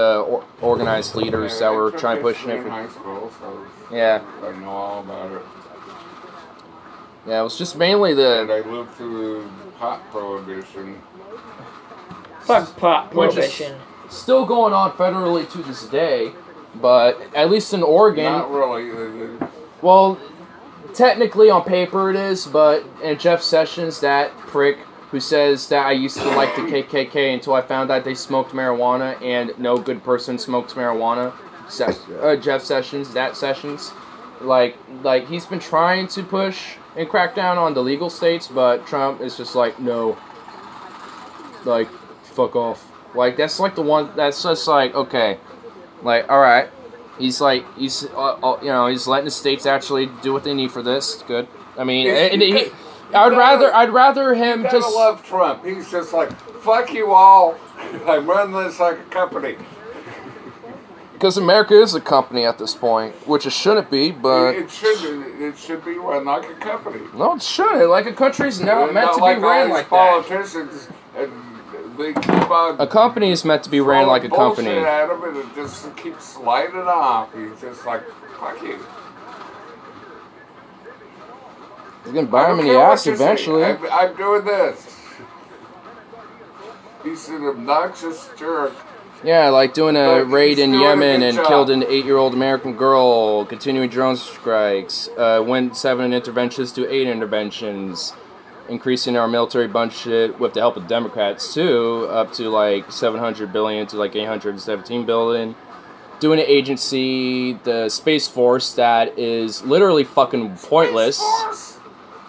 organized leaders that were trying to push it. In high school, so yeah. I know all about it. Yeah, it was just mainly the... And I lived through pot prohibition. Fuck pot prohibition. Still going on federally to this day, but at least in Oregon... Not really. Well, technically on paper it is, but Jeff Sessions, that prick who says that I used to like the KKK until I found out they smoked marijuana and no good person smokes marijuana. Jeff Sessions, that Sessions. Like he's been trying to push and crack down on the legal states, but Trump is just like, no. Like, fuck off. Like, that's like the one, that's just like, okay. Like, alright. He's like, he's letting the states actually do what they need for this. Good. I mean, I'd rather him you just... gotta love Trump. He's just like, fuck you all. I run this like a company. Because America is a company at this point, which it shouldn't be, but... It should be run like a company. No, it shouldn't. Like, a country's not meant to be ran like politicians, that. They keep on a company is meant to be ran like a company. At him and it just keeps sliding off. He's just like, fuck you. He's gonna buy him in the ass eventually. I'm doing this. He's an obnoxious jerk. Yeah, like doing a raid in Yemen and killed an 8-year-old American girl, continuing drone strikes, went 7 interventions to 8 interventions, increasing our military budget with the help of Democrats too, up to like $700 billion to like $817 billion. Doing an agency, the Space Force, that is literally fucking pointless.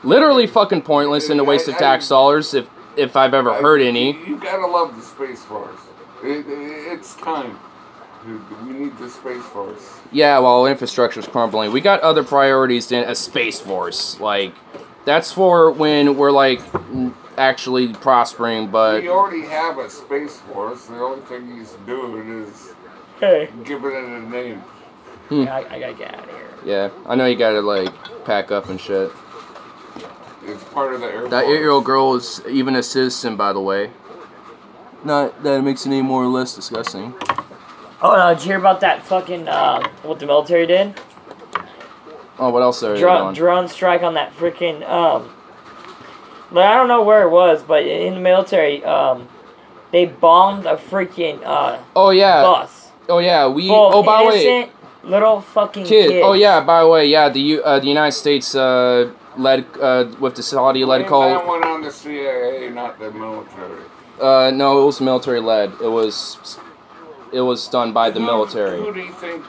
Literally fucking pointless and a waste of tax dollars, if I've ever heard any. You gotta love the Space Force. It's time. We need the Space Force. Yeah, well, infrastructure's crumbling. We got other priorities than a Space Force. Like, that's for when we're, like, actually prospering, but... We already have a Space Force. The only thing he's doing is giving it a name. Yeah, I gotta get out of here. Yeah, I know you gotta, like, pack up and shit. It's part of the Air Force. That 8-year-old girl is even a citizen, by the way. Not that it makes it any more or less disgusting. Oh, no, did you hear about that fucking, what the military did? Oh, what else are they doing? Drone strike on that freaking, but I don't know where it was, but in the military, they bombed a freaking, oh, yeah. bus. Oh, yeah, by the way, Little fucking Kid. kids. Oh yeah. By the way, yeah, the United States led with the Saudi-led call. That went on the CIA, not the military. No, it was military led. It was done by the military. Who do you think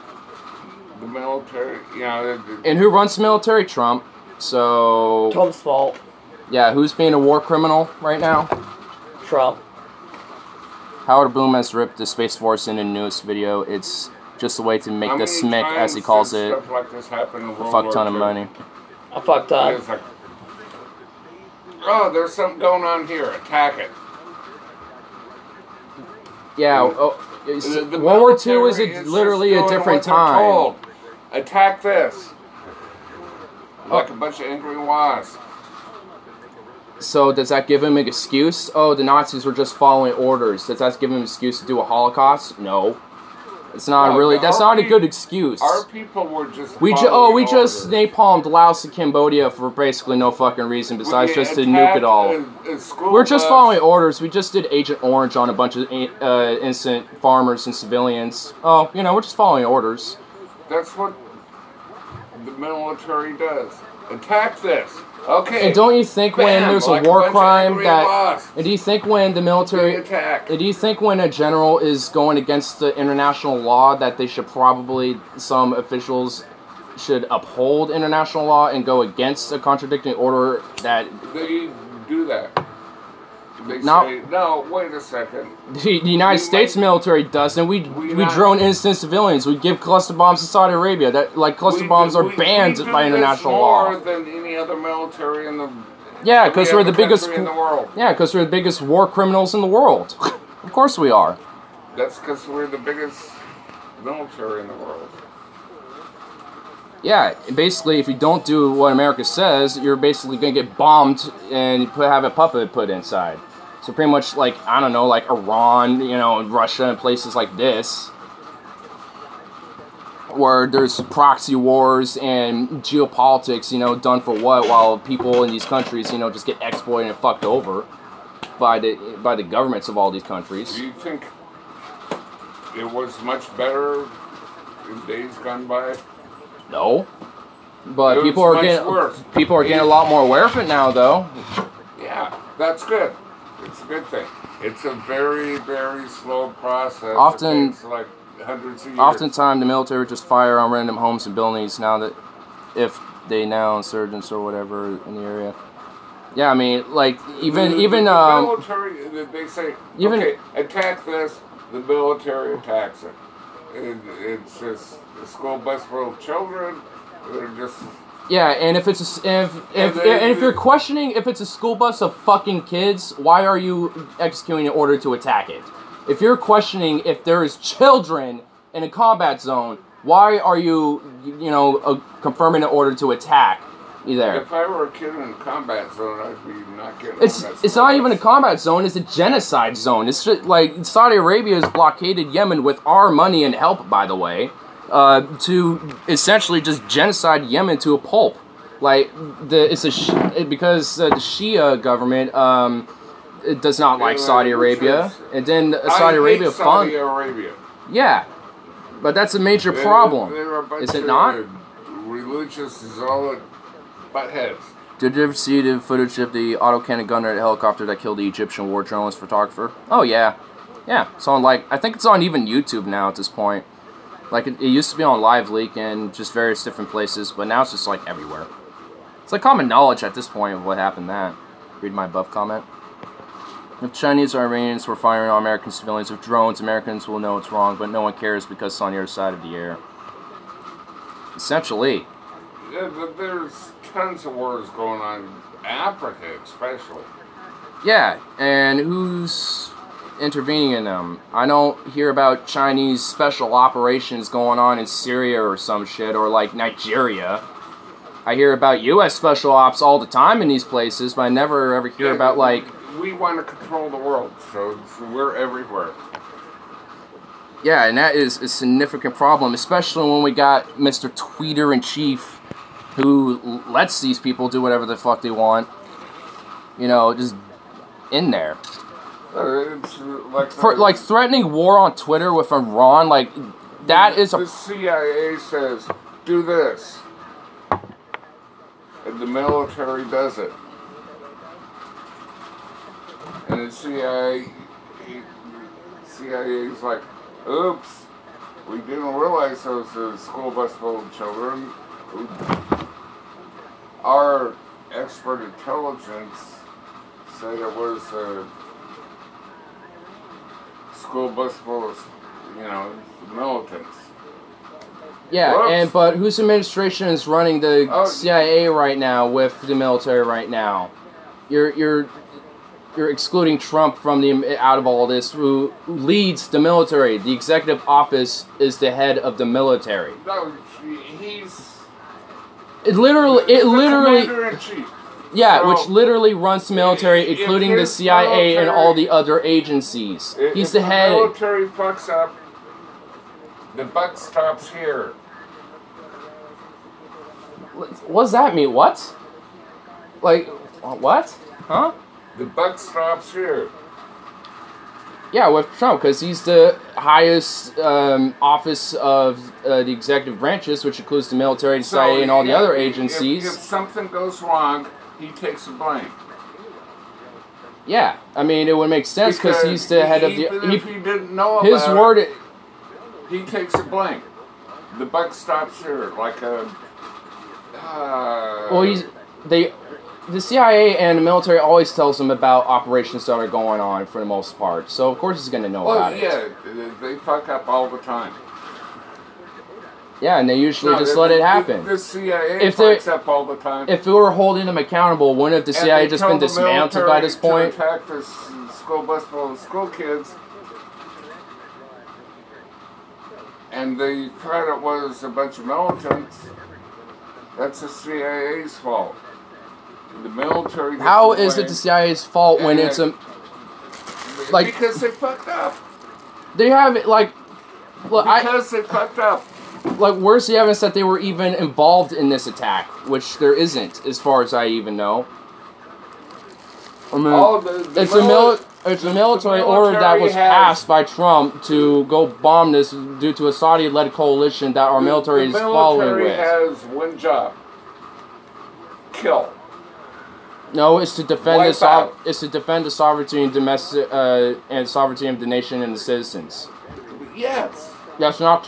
the military? You know. And who runs the military? Trump. So. Trump's fault. Yeah, who's being a war criminal right now? Trump. Howard Bloom has ripped the Space Force in a newest video. It's just a way to make the SMIC, as he calls it, like this happened in a fuck ton of money. A fuck ton. It's like, oh, there's something going on here. Attack it. Yeah, World War II is literally a different time. Attack this. Like a bunch of angry wasps. So does that give him an excuse? Oh, the Nazis were just following orders. Does that give him an excuse to do a Holocaust? No. It's not really. That's not a good excuse. Our people were just. We just napalmed Laos and Cambodia for basically no fucking reason besides just to nuke it all. We're just following orders. We just did Agent Orange on a bunch of innocent farmers and civilians. Oh, you know, we're just following orders. That's what the military does. Attack this. Okay. And don't you think when there's a war crime that... And do you think when the military... Do you think when a general is going against the international law that they should probably... Some officials should uphold international law and go against a contradicting order that... They do that. They Not, say, no, wait a second. The United States military doesn't. We drone innocent civilians. We give cluster bombs to Saudi Arabia. Cluster bombs are banned by international law. More than any other military in the. Yeah, because we're the biggest. In the world. Yeah, because we're the biggest war criminals in the world. Of course we are. That's because we're the biggest military in the world. Yeah, basically, if you don't do what America says, you're basically gonna get bombed and have a puppet put inside. So pretty much, like, I don't know, like Iran, you know, and Russia and places like this, where there's proxy wars and geopolitics, you know, done for what, while people in these countries, you know, just get exploited and fucked over by the governments of all these countries. Do you think it was much better in days gone by? No, but people are getting a lot more aware of it now, though. Yeah, that's good. It's a good thing. It's a very, very slow process. Often, it's like hundreds of years. Oftentimes, the military would just fire on random homes and buildings. Now that, if they now insurgents or whatever in the area. Yeah, I mean, like even the military. They say, okay, attack this. The military attacks it. It's just a school bus full of children. They're just. Yeah, and if it's if you're questioning if it's a school bus of fucking kids, why are you executing an order to attack it? If you're questioning if there is children in a combat zone, why are you, you know, confirming an order to attack there? If I were a kid in a combat zone, I'd be not getting. It's not even a combat zone; it's a genocide zone. It's just like Saudi Arabia has blockaded Yemen with our money and help, by the way. To essentially just genocide Yemen to a pulp, like because the Shia government it does not like Saudi Arabia, and then Saudi Arabia Saudi Arabia. Yeah, but that's a major problem, is it not? Religious zealot buttheads. Did you ever see the footage of the autocannon gunner at a helicopter that killed the Egyptian war journalist photographer? Oh yeah, yeah. It's on I think it's on even YouTube now at this point. Like, it used to be on LiveLeak and just various different places, but now it's just, like, everywhere. It's like common knowledge at this point of what happened that. Read my above comment. If Chinese or Iranians were firing on American civilians with drones, Americans will know it's wrong, but no one cares because it's on the other side of the air. Essentially. Yeah, there's tons of wars going on in Africa, especially. Yeah, and who's intervening in them? I don't hear about Chinese special operations going on in Syria or some shit, or like Nigeria. I hear about U.S. special ops all the time in these places, but I never ever hear about like... We want to control the world, so we're everywhere. Yeah, and that is a significant problem, especially when we got Mr. Tweeter-in-Chief, who lets these people do whatever the fuck they want. You know, just in there. It's like threatening war on Twitter with Iran, like That is a... The CIA says, do this. And the military does it. And the CIA's like, oops, we didn't realize there was a school bus full of children. Our expert intelligence said it was a school bus full of, militants. Yeah, but whose administration is running the CIA right now with the military right now? You're excluding Trump from out of all this. Who leads the military? The executive office is the head of the military. No, he's... It literally. Commander-in-Chief. Yeah, So, which literally runs the military, including the CIA and all the other agencies. He's the head. If the military fucks up, the buck stops here. What does that mean? What? Like, what? Huh? The buck stops here. Yeah, with Trump, because he's the highest office of the executive branches, which includes the military, the CIA, and all the other agencies. If something goes wrong, he takes the blame. Yeah, I mean, it would make sense because he's the head of the... Even if he didn't know his about word... it, he takes the blame. The buck stops here, like a... well, the CIA and the military always tells him about operations that are going on for the most part. So, of course, he's going to know about it. Yeah, they fuck up all the time. Yeah, and they usually just let it happen. The CIA fucks up all the time. If we were holding them accountable, wouldn't have the CIA just been dismantled by this point? To attack this school bus full of school kids, and they thought it was a bunch of militants. That's the CIA's fault. The military. How is it the CIA's fault when it's a... Like, because they fucked up. They have it, like... Look, because they fucked up. Like, where's the evidence that they were even involved in this attack? Which there isn't, as far as I even know. I mean, it's a military order that was passed by Trump to go bomb this due to a Saudi-led coalition that our military is following with. The military has one job. Kill. No, it's to defend the sovereignty and domestic and sovereignty of the nation and the citizens. Yes. That's not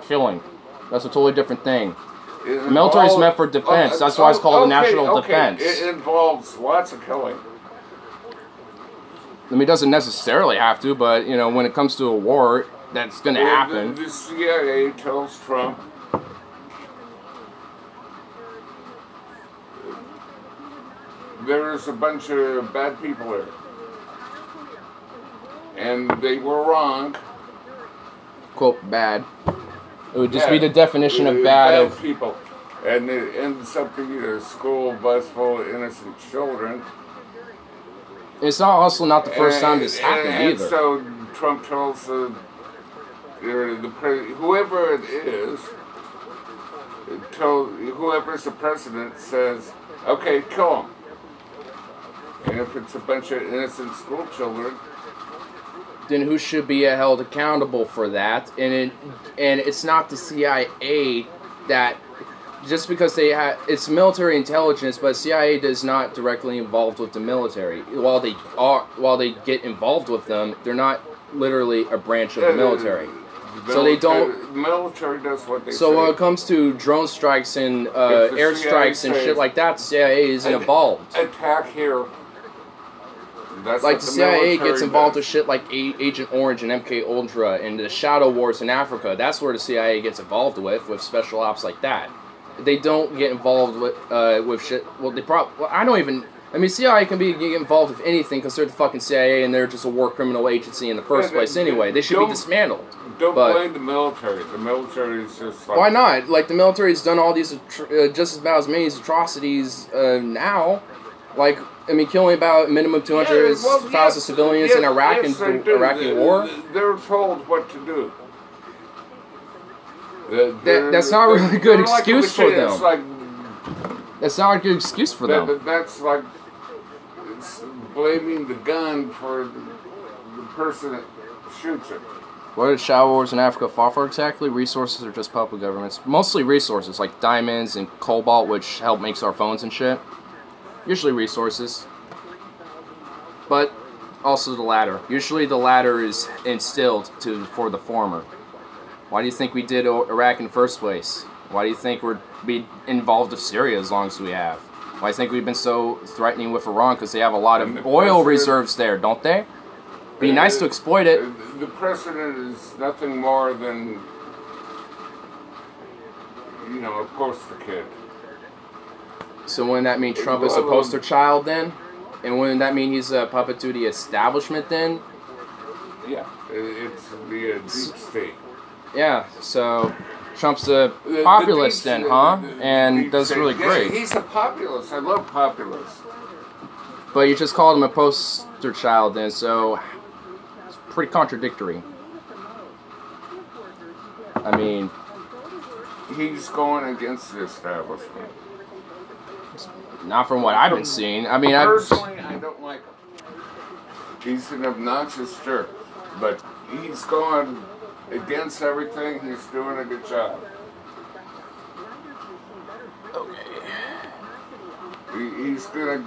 killing. That's a totally different thing. The military is meant for defense. That's why it's called the national defense. It involves lots of killing. I mean, it doesn't necessarily have to, but, when it comes to a war, that's going to happen. The CIA tells Trump there's a bunch of bad people here. And they were wrong. Quote, bad. It would just be the definition of bad people. And it ends up being a school bus full of innocent children. It's also not the first time this happened either. And so Trump tells whoever it is, whoever's the president says, okay, kill him. And if it's a bunch of innocent school children, then who should be held accountable for that? And it's not the CIA that, just because it's military intelligence, but CIA is not directly involved with the military. While they get involved with them, they're not literally a branch of the military. So they don't. The military does what they say. So when it comes to drone strikes and air strikes and shit like that, the CIA isn't involved. Attack here. That's like the CIA gets involved with shit like Agent Orange and MK Ultra and the Shadow Wars in Africa. That's where the CIA gets involved with special ops like that. They don't get involved with shit. Well, I don't even. I mean, CIA can get involved with anything because they're the fucking CIA and they're just a war criminal agency in the first place anyway. They should be dismantled. Don't blame the military. The military is just like... Why not? Like, the military's done all these, just about as many atrocities now. Like, I mean, killing about minimum 200,000 civilians in Iraq and the Iraqi war. They're told what to do. That's not really a good excuse for them. It's like, that's not a good excuse for them. That's like blaming the gun for the person that shoots it. What are shadow wars in Africa fought for exactly? Resources or just puppet governments? Mostly resources, like diamonds and cobalt, which help makes our phones and shit. Usually resources. But also the latter. Usually the latter is instilled for the former. Why do you think we did Iraq in the first place? Why do you think we're involved with Syria as long as we have? Why do you think we've been so threatening with Iran? Because they have a lot of oil reserves there, don't they? Be nice to exploit it. The president is nothing more than, you know, a poster kid. So wouldn't that mean Trump is a poster child then? And wouldn't that mean he's a puppet to the establishment then? Yeah, it's the deep state. Yeah, so Trump's a populist then, huh? And that's really great. Yeah, he's a populist. I love populists. But you just called him a poster child then, so it's pretty contradictory. I mean, he's going against the establishment. Not from what I've been seeing. I mean, personally, I don't like him. He's an obnoxious jerk, but he's going against everything. He's doing a good job. Okay. He's doing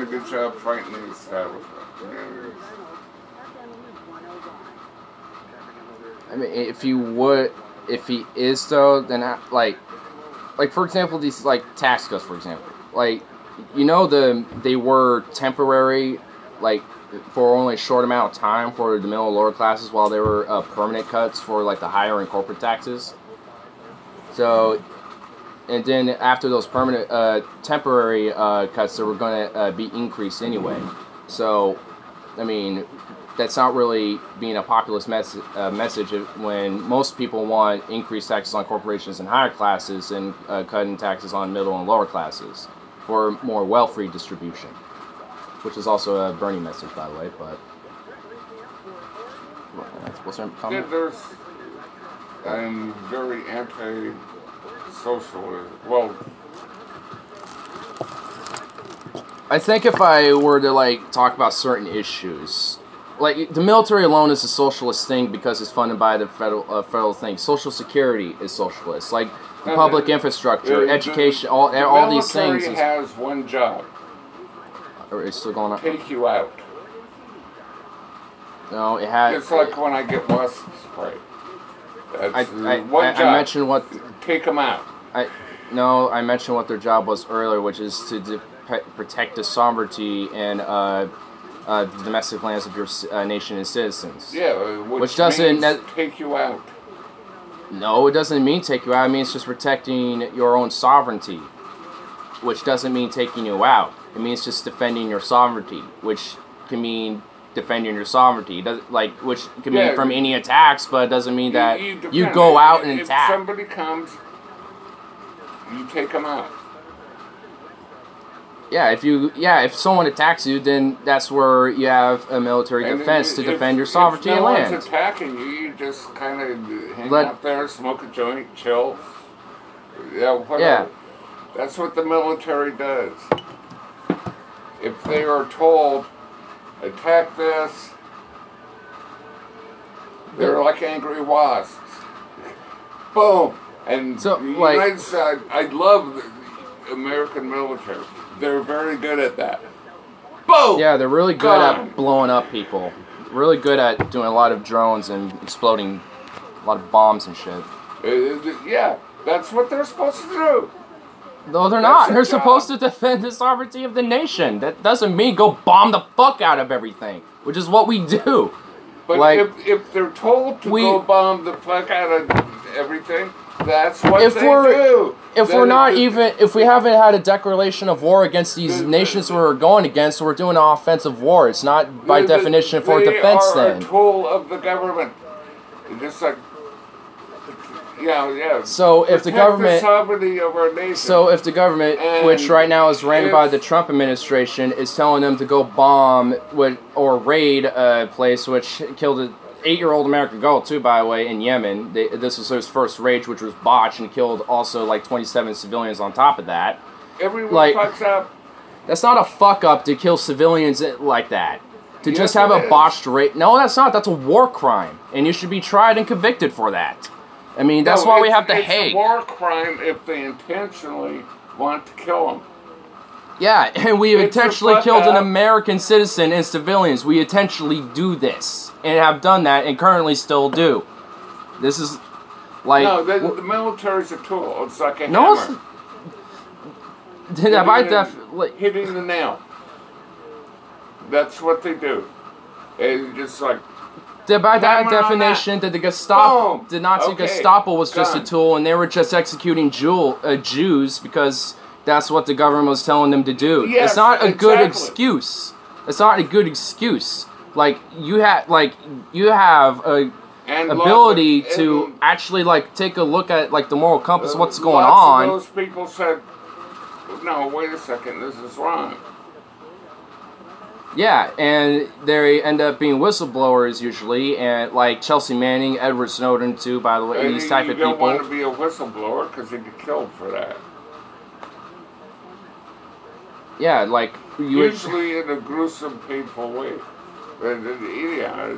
a good job fighting the establishment. I mean, if he is though, then like for example, these like tax cuts, for example. Like, you know, they were temporary, like, for only a short amount of time for the middle and lower classes, while they were permanent cuts for, like, the higher and corporate taxes. So, and then after those permanent, temporary cuts, they were going to be increased anyway. So, I mean, that's not really being a populist message when most people want increased taxes on corporations and higher classes and cutting taxes on middle and lower classes for more wealth redistribution, which is also a Bernie message, by the way. But what's there comment? I'm very anti-socialist. Well, I think if I were to like talk about certain issues, like the military alone is a socialist thing because it's funded by the federal thing. Social Security is socialist. Like public infrastructure, education, all these things. The military has one job. Or it's still going on. Take you out. No, it had. It's like when I get wasp spray. That's one job. I mentioned what. Take them out. I mentioned what their job was earlier, which is to protect the sovereignty and the domestic lands of your nation and citizens. Yeah, which doesn't means take you out. No, it doesn't mean take you out. It means just protecting your own sovereignty, which doesn't mean taking you out. It means just defending your sovereignty, which can mean defending your sovereignty. Which can mean from any attacks, but it doesn't mean that you go out and attack. If somebody comes, you take them out. Yeah, if someone attacks you, then that's where you have a military defense to defend your sovereignty and land. If no one's attacking you, you just kind of hang out there, smoke a joint, chill. Yeah, whatever. Yeah. That's what the military does. If they are told, attack this, they're like angry wasps. Boom! And so, the United States, I love the American military. They're very good at that. Boom! Yeah, they're really good at blowing up people. Really good at doing a lot of drones and exploding a lot of bombs and shit. Yeah, that's what they're supposed to do. No, they're not. They're supposed to defend the sovereignty of the nation. That doesn't mean go bomb the fuck out of everything, which is what we do. But like, if they're told to go bomb the fuck out of everything, that's what they do. If we haven't had a declaration of war against these nations we're going against, we're doing an offensive war. It's not by definition for defense then. They are a tool of the government. Just like, yeah. So if the government, sovereignty of our nation. So if the government, which right now is ran by the Trump administration, is telling them to go bomb or raid a place which killed an 8-year-old American girl too, by the way, in Yemen. This was his first raid, which was botched and killed also like 27 civilians on top of that. Everyone fucks up. That's not a fuck up to kill civilians like that. to just have a botched rape. No, that's not. That's a war crime, and you should be tried and convicted for that. I mean, that's why we have the Hague. It's a war crime if they intentionally want to kill them. Yeah, and we intentionally killed an American citizen and civilians. We intentionally do this, and have done that, and currently still do. This is like... No, the military's a tool. It's like a no, hammer. Hitting the nail. That's what they do. And just like... By that definition, the Gestapo, the Nazi Gestapo was just a tool, and they were just executing Jews because that's what the government was telling them to do. Yes, it's not a good excuse. It's not a good excuse. Like you have a ability to actually like take a look at like the moral compass, what's going on. Those people said, "No, wait a second, this is wrong." Yeah, and they end up being whistleblowers usually, and like Chelsea Manning, Edward Snowden too, by the way, and these type of people. You don't want to be a whistleblower because you'd get killed for that. Yeah, like you usually in a gruesome, painful way. And yeah,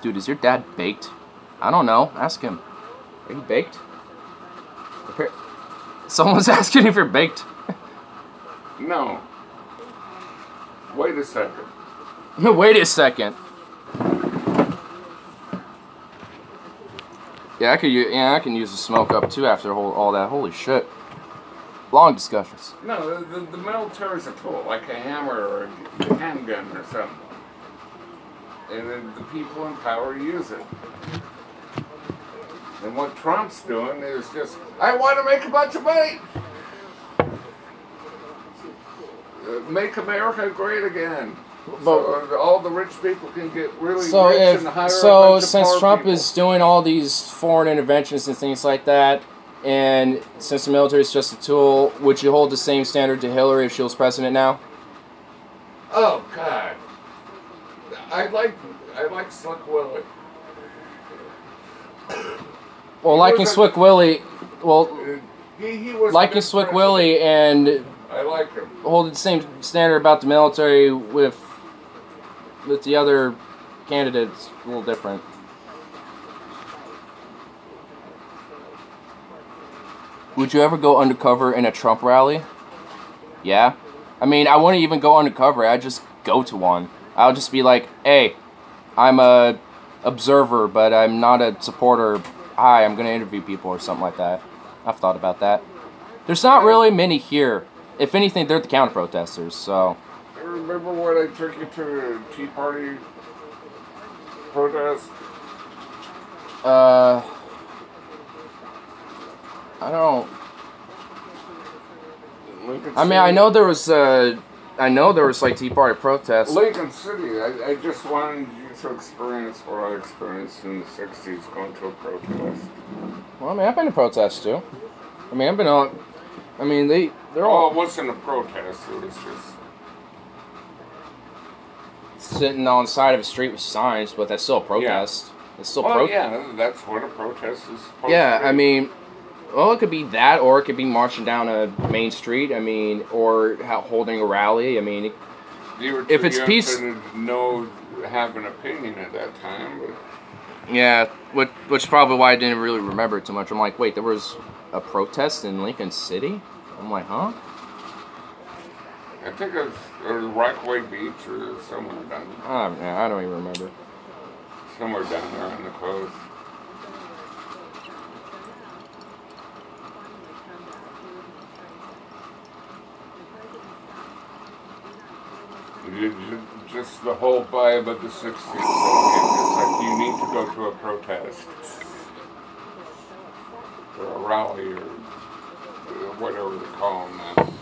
dude, is your dad baked? I don't know. Ask him. Are you baked? Someone's asking if you're baked. No. Wait a second. Wait a second. Yeah, I can use the smoke up too after all that. Holy shit. Long discussions. No, the military's a tool, like a hammer or a handgun or something. And then the people in power use it. And what Trump's doing is just, I want to make a bunch of money. Make America great again. So all the rich people can get really rich and hire a bunch of since poor Trump people. is doing all these foreign interventions and things like that, and since the military is just a tool, would you hold the same standard to Hillary if she was president now? Oh God, I like Slick Willie. Well, liking Slick Willie, he was liking Slick Willie and I like him. Holding the same standard about the military with the other candidates, a little different. Would you ever go undercover in a Trump rally? Yeah. I mean, I wouldn't even go undercover. I'd just go to one. I'll just be like, hey, I'm a observer, but I'm not a supporter. Hi, I'm going to interview people or something like that. I've thought about that. There's not really many here. If anything, they're the counter-protesters, so... I remember when I took you to the Tea Party protest? I don't... I mean, I know there was like Tea Party protests. Lincoln City, I just wanted you to experience what I experienced in the 60s going to a protest. Well, I mean, I've been to protests, too. I mean, I've been on... I mean, they're all... Oh, it wasn't a protest, it was just... sitting on the side of a street with signs, but that's still a protest. Yeah. It's still yeah, that's what a protest is supposed to be. I mean, well, it could be that, or it could be marching down a main street, I mean, or holding a rally, I mean... if it's peace... have an opinion at that time, but... Yeah, which is probably why I didn't really remember it too much. I'm like, wait, there was a protest in Lincoln City? I'm like, huh? I think it was Rockaway Beach or somewhere down there. I don't even remember. Somewhere down there on the coast. Just the whole vibe of the 60s. It's like you need to go to a protest. Or a rally or whatever they call them now.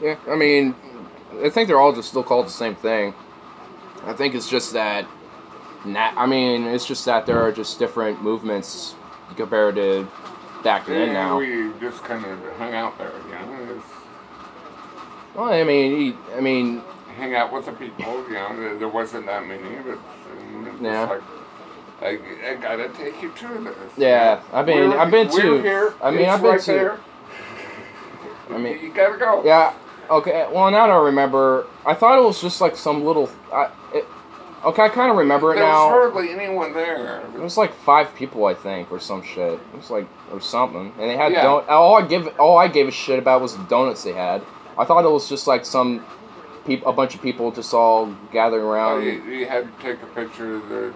Yeah, I mean, I think they're all just still called the same thing. I think it's just that, it's just that there are just different movements compared to back then now. We just kind of hung out there, you know. Well, I mean, hang out with the people, you know. There wasn't that many, but yeah. Like, I gotta take you to this. Yeah, I've been to. Here. I mean, I've been to. I mean, you gotta go. Yeah. Okay. Well, now I don't remember. I thought it was just like some little. Okay, I kind of remember it now. There was hardly anyone there. It was like 5 people, I think, or some shit. It was like, or something. And they had all I gave a shit about was the donuts they had. I thought it was just like a bunch of people just all gathering around. You had to take a picture of the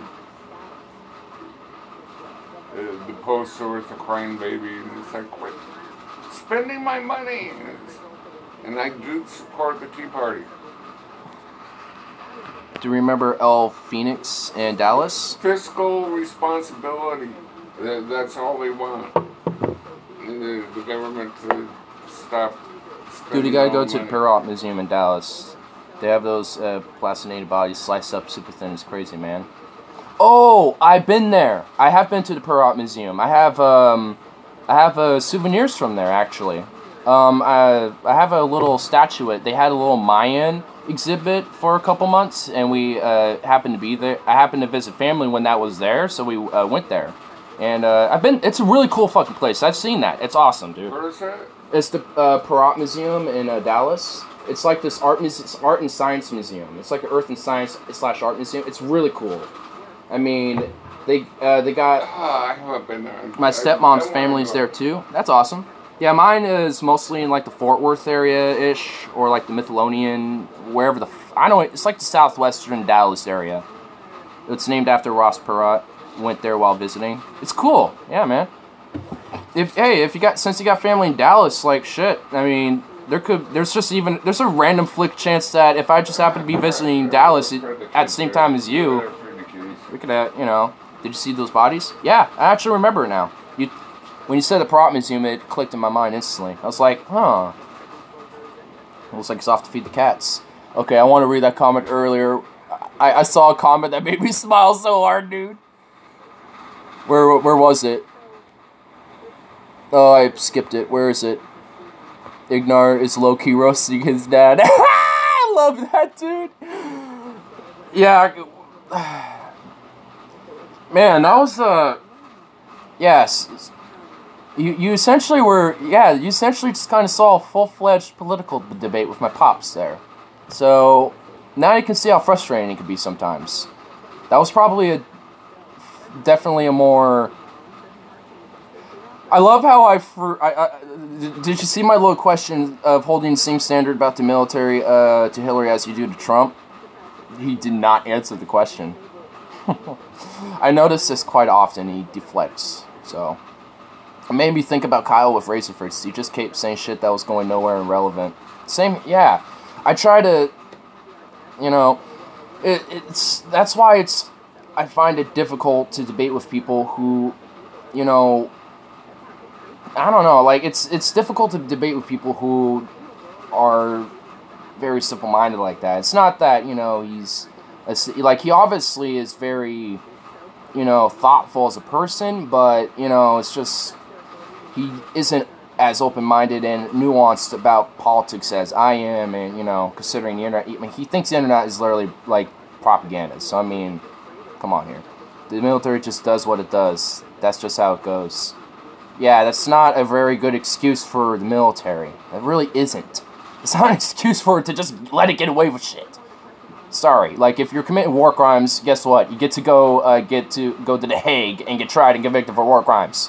poster with the crying baby, and it's like, quit spending my money. And I do support the Tea Party. Do you remember El Phoenix and Dallas? Fiscal responsibility. That's all they want. The government to stop spending. Dude, you gotta go all to the money. Perot Museum in Dallas. They have those plastinated bodies sliced up super thin. It's crazy, man. Oh, I've been there. I have been to the Perot Museum. I have souvenirs from there, actually. I have a little statuette. They had a little Mayan exhibit for a couple months, and we happened to be there. I happened to visit family when that was there, so we went there. And it's a really cool fucking place. I've seen that. It's awesome, dude. Where is that? It's the Perot Museum in Dallas. It's like this art and science museum. It's like an earth and science / art museum. It's really cool. I mean, they got. I haven't been there. My stepmom's family's there too. That's awesome. Yeah, mine is mostly in like the Fort Worth area-ish, or like the Midlothian, wherever I know it's like the southwestern Dallas area. It's named after Ross Perot. Went there while visiting. It's cool. Yeah, man. Since you got family in Dallas, like shit. I mean, there's a random flick chance that if I just happen to be visiting Dallas at the same time as you, we could, did you see those bodies? Yeah, I actually remember it now. When you said the Perot Museum, it clicked in my mind instantly. I was like, huh. Looks like it's off to feed the cats. Okay, I want to read that comment earlier. I saw a comment that made me smile so hard, dude. Where was it? Oh, I skipped it. Where is it? Ignar is low-key roasting his dad. I love that, dude. Yeah. Man, that was, yes. You essentially you essentially just kind of saw a full-fledged political debate with my pops there. So, now you can see how frustrating it could be sometimes. That was probably definitely a more... I love how did you see my little question of holding the same standard about the military to Hillary as you do to Trump? He did not answer the question. I notice this quite often. He deflects, so... It made me think about Kyle with Razorfist. He just kept saying shit that was going nowhere and relevant. Same, yeah. I try to, that's why I find it difficult to debate with people who, I don't know, like, it's difficult to debate with people who are very simple-minded like that. It's not that, he obviously is very, thoughtful as a person, but, it's just... He isn't as open-minded and nuanced about politics as I am, and, considering the internet, I mean, he thinks the internet is literally, like, propaganda, so, I mean, come on here. The military just does what it does. That's just how it goes. Yeah, that's not a very good excuse for the military. It really isn't. It's not an excuse for it to just let it get away with shit. Sorry, like, if you're committing war crimes, guess what? You get to go to The Hague and get tried and convicted for war crimes.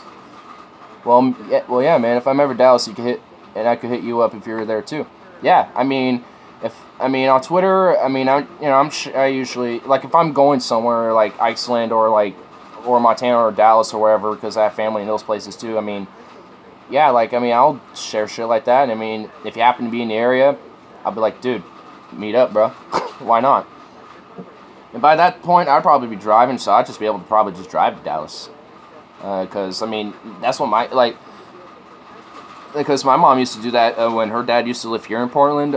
Well, yeah, man. If I'm ever Dallas, I could hit you up if you're there too. Yeah, I mean, on Twitter, I usually, like, if I'm going somewhere like Iceland or Montana or Dallas or wherever, because I have family in those places too. I mean, yeah, I'll share shit like that. I mean, if you happen to be in the area, I'll be like, dude, meet up, bro. Why not? And by that point, I'd probably be driving, so I'd just be able to probably just drive to Dallas. Because, that's what because my mom used to do that when her dad used to live here in Portland,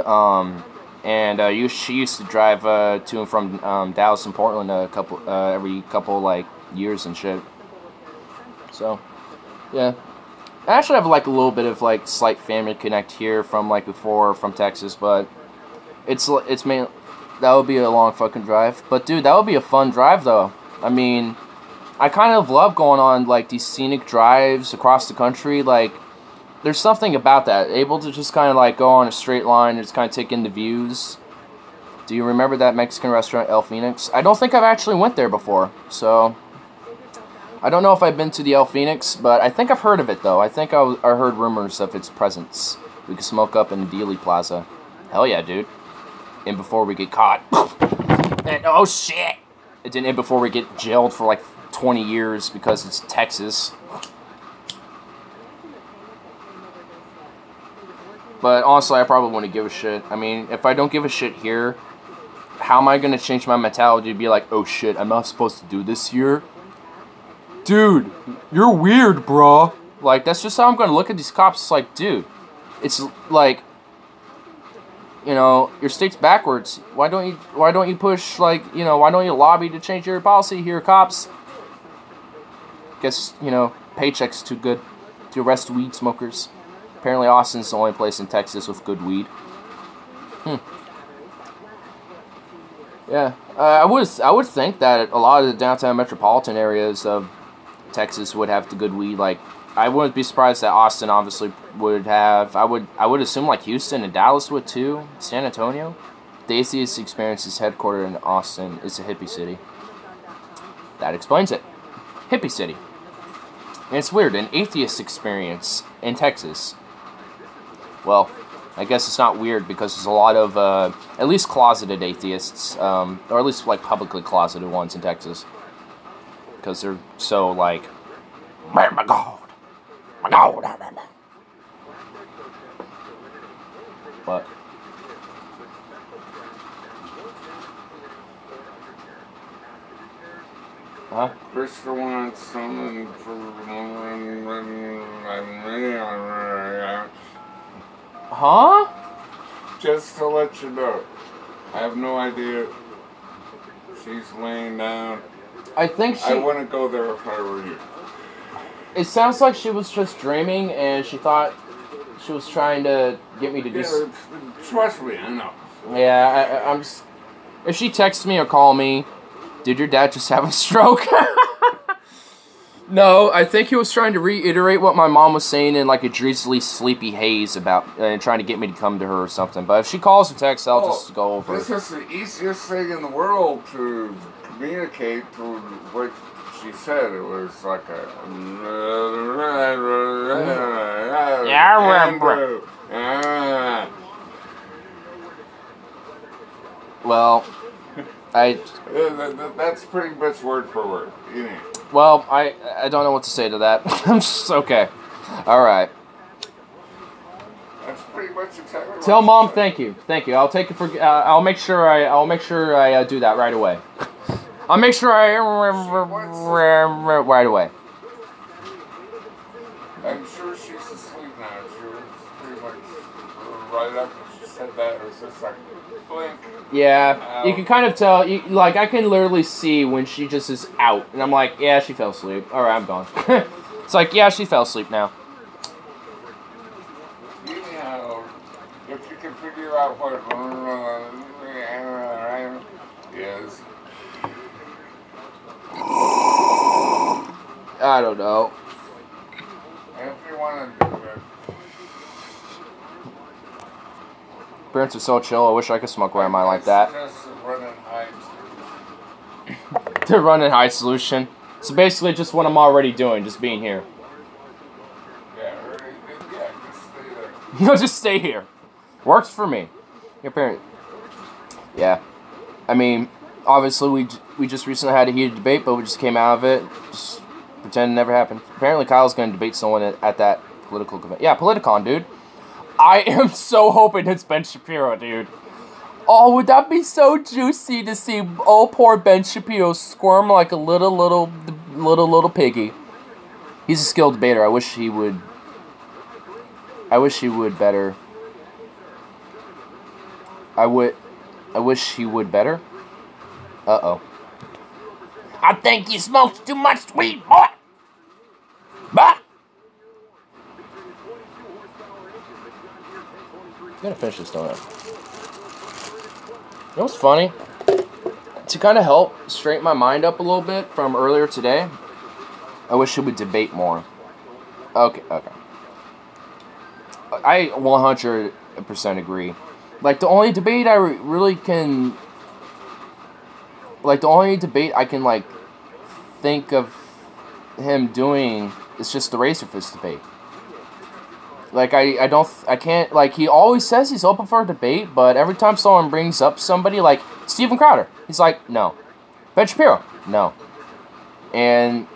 she used to drive to and from Dallas and Portland every couple, years and shit. So, yeah. I actually have, a little bit of, slight family connect here from, before, from Texas, but it's mainly, that would be a long fucking drive. But, dude, that would be a fun drive, though. I mean... I kind of love going on, these scenic drives across the country. there's something about that. Able to just kind of like go on a straight line and just kind of take in the views. Do you remember that Mexican restaurant, El Phoenix? I don't think I've actually went there before, so I don't know if I've been to the El Phoenix, but I think I've heard of it, though. I think I heard rumors of its presence. We could smoke up in the Dealey Plaza. Hell yeah, dude. And before we get caught. And, oh, shit! It didn't end before we get jailed for, like, 20 years because it's Texas. But, honestly, I probably wouldn't give a shit. I mean, if I don't give a shit here, how am I going to change my mentality to be like, oh, shit, I'm not supposed to do this here? Dude, you're weird, bro. Like, that's just how I'm going to look at these cops. It's like, dude, it's like, you know, your state's backwards. Why don't you push, like, you know, why don't you lobby to change your policy here, cops? Guess, you know, paycheck's too good to arrest weed smokers. Apparently Austin's the only place in Texas with good weed. Yeah, I would think that a lot of the downtown metropolitan areas of Texas would have the good weed. Like, I wouldn't be surprised that Austin obviously would have. I would assume like Houston and Dallas would too. San Antonio. The Atheist Experience is headquartered in Austin. It's a hippie city. That explains it. Hippie city. And it's weird, an Atheist Experience in Texas. Well, I guess it's not weird because there's a lot of at least closeted atheists, or at least like publicly closeted ones in Texas. Because they're so like, my God. What? Huh? Krista wants something for Huh? Just to let you know, I have no idea. She's laying down. I think I wouldn't go there if I were you. It sounds like she was just dreaming and she thought she was trying to get me to do something. Trust me, I know. Yeah, I'm just... If she texts me or call me, did your dad just have a stroke? No, I think he was trying to reiterate what my mom was saying in like a drizzly, sleepy haze about trying to get me to come to her or something. But if she calls or texts, I'll just go over. This is the easiest thing in the world to communicate to what she said. It was like a... Yeah, I remember. Well, That's pretty much word for word. You know. Well, I don't know what to say to that. I'm just okay. All right. That's pretty much exactly. Tell Mom thank you. Thank you. I'll take it for. I'll make sure I do that right away. I'll make sure I right away. I'm sure she's asleep now. She was pretty much right after she said that. It was just like blink. Yeah, you can kind of tell. Like I can literally see when she just is out, and I'm like, yeah, she fell asleep. All right, I'm gone. It's like, yeah, she fell asleep now. Anyhow, if you can figure out what is. I don't know. If you want to do it. Parents are so chill. I wish I could smoke where I'm like that. Just run and hide. The run and hide solution. So basically, just what I'm already doing, just being here. Yeah, just stay there. No, just stay here. Works for me. Your parent. Yeah. I mean, obviously we just recently had a heated debate, but we just came out of it. Just pretend it never happened. Apparently, Kyle's going to debate someone at that political convention. Yeah, Politicon, dude. I am so hoping it's Ben Shapiro, dude. Oh, would that be so juicy to see old poor Ben Shapiro squirm like a little piggy. He's a skilled debater. I wish he would better. I wish he would better. Uh-oh. I think you smoked too much weed, boy. Bah! I'm gonna finish this donut. You know what's funny? To kind of help straighten my mind up a little bit from earlier today, I wish we would debate more. Okay. I 100% agree. Like, the only debate I really can... Like, the only debate I can, like, think of him doing is just the Razor Fist debate. Like, I can't, like, he always says he's open for a debate, but every time someone brings up somebody, like, Steven Crowder, he's like, no. Ben Shapiro, no. And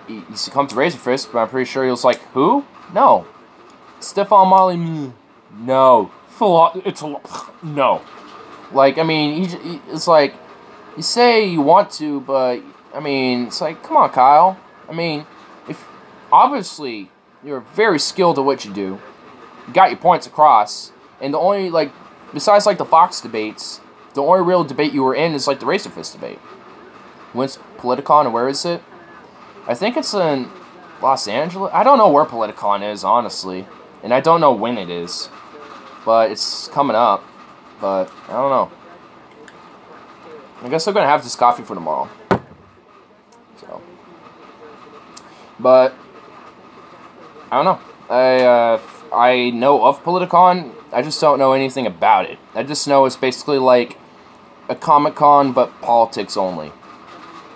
he succumbed to Razor Fist, but I'm pretty sure he was like, who? No. Stefan Molly, no. No. Like, I mean, it's like, you say you want to, but, I mean, it's like, come on, Kyle. I mean, if, obviously, you're very skilled at what you do. You got your points across. And the only, like, besides, like, the Fox debates, the only real debate you were in is, like, the Razor Fist debate. When's Politicon, and where is it? I think it's in Los Angeles. I don't know where Politicon is, honestly. And I don't know when it is. But it's coming up. But, I don't know. I guess I'm going to have this coffee for tomorrow. So. But, I don't know. I know of Politicon. I just don't know anything about it. I just know it's basically like a Comic-Con, but politics only.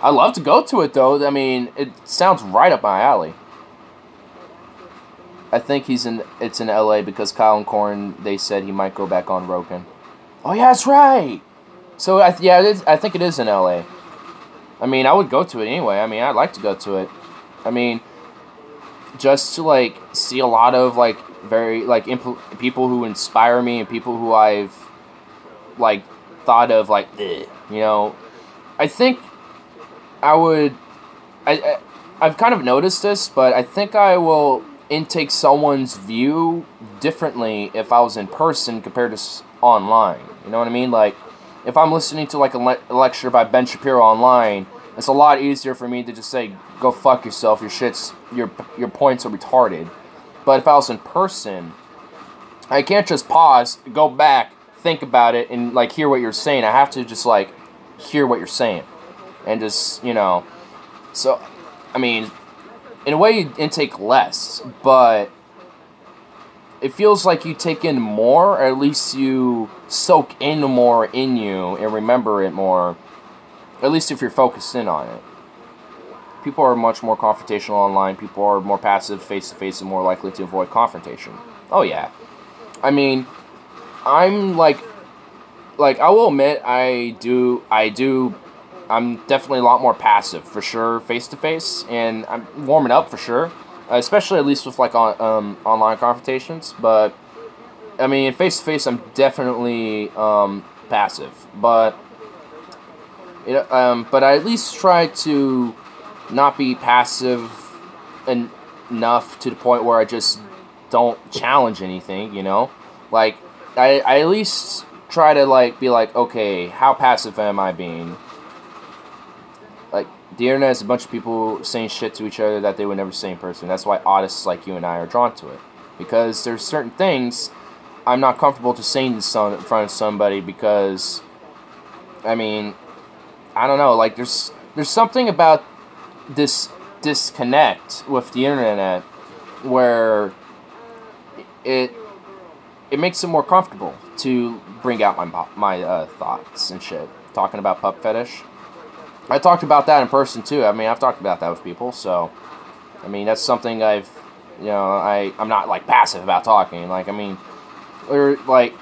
I'd love to go to it, though. I mean, it sounds right up my alley. I think it's in LA because Kyle and Corn, they said he might go back on Rogan. Oh, yeah, that's right. So, I think it is in LA. I mean, I would go to it anyway. I mean, I'd like to go to it. I mean, just to, like, see a lot of, like, very, like, people who inspire me and people who I've, like, thought of, like, you know. I think I would, I've kind of noticed this, but I think I will intake someone's view differently if I was in person compared to online. You know what I mean? Like, if I'm listening to, like, a lecture by Ben Shapiro online, it's a lot easier for me to just say, go fuck yourself, your points are retarded. But if I was in person, I can't just pause, go back, think about it, and, like, hear what you're saying. I have to just, like, hear what you're saying. And just, you know, so, I mean, in a way you intake less, but it feels like you take in more, or at least you soak in more in you and remember it more, at least if you're focused in on it. People are much more confrontational online. People are more passive face-to-face and more likely to avoid confrontation. Oh, yeah. I mean, I'm, like, I will admit, I'm definitely a lot more passive, for sure, face-to-face, and I'm warming up, for sure, especially at least with, like, online confrontations, but, I mean, face-to-face, I'm definitely, passive, but, but I at least try to not be passive enough to the point where I just don't challenge anything, you know, like, I at least try to, like, be like, okay, how passive am I being? Like, the internet is a bunch of people saying shit to each other that they would never say in person. That's why artists like you and I are drawn to it. Because there's certain things I'm not comfortable just saying in front of somebody because, I mean, I don't know, like, there's something about this disconnect with the internet where it makes it more comfortable to bring out my thoughts and shit. Talking about pup fetish. I talked about that in person, too. I mean, I've talked about that with people, so, I mean, that's something I'm not, like, passive about talking, like, I mean, or, like,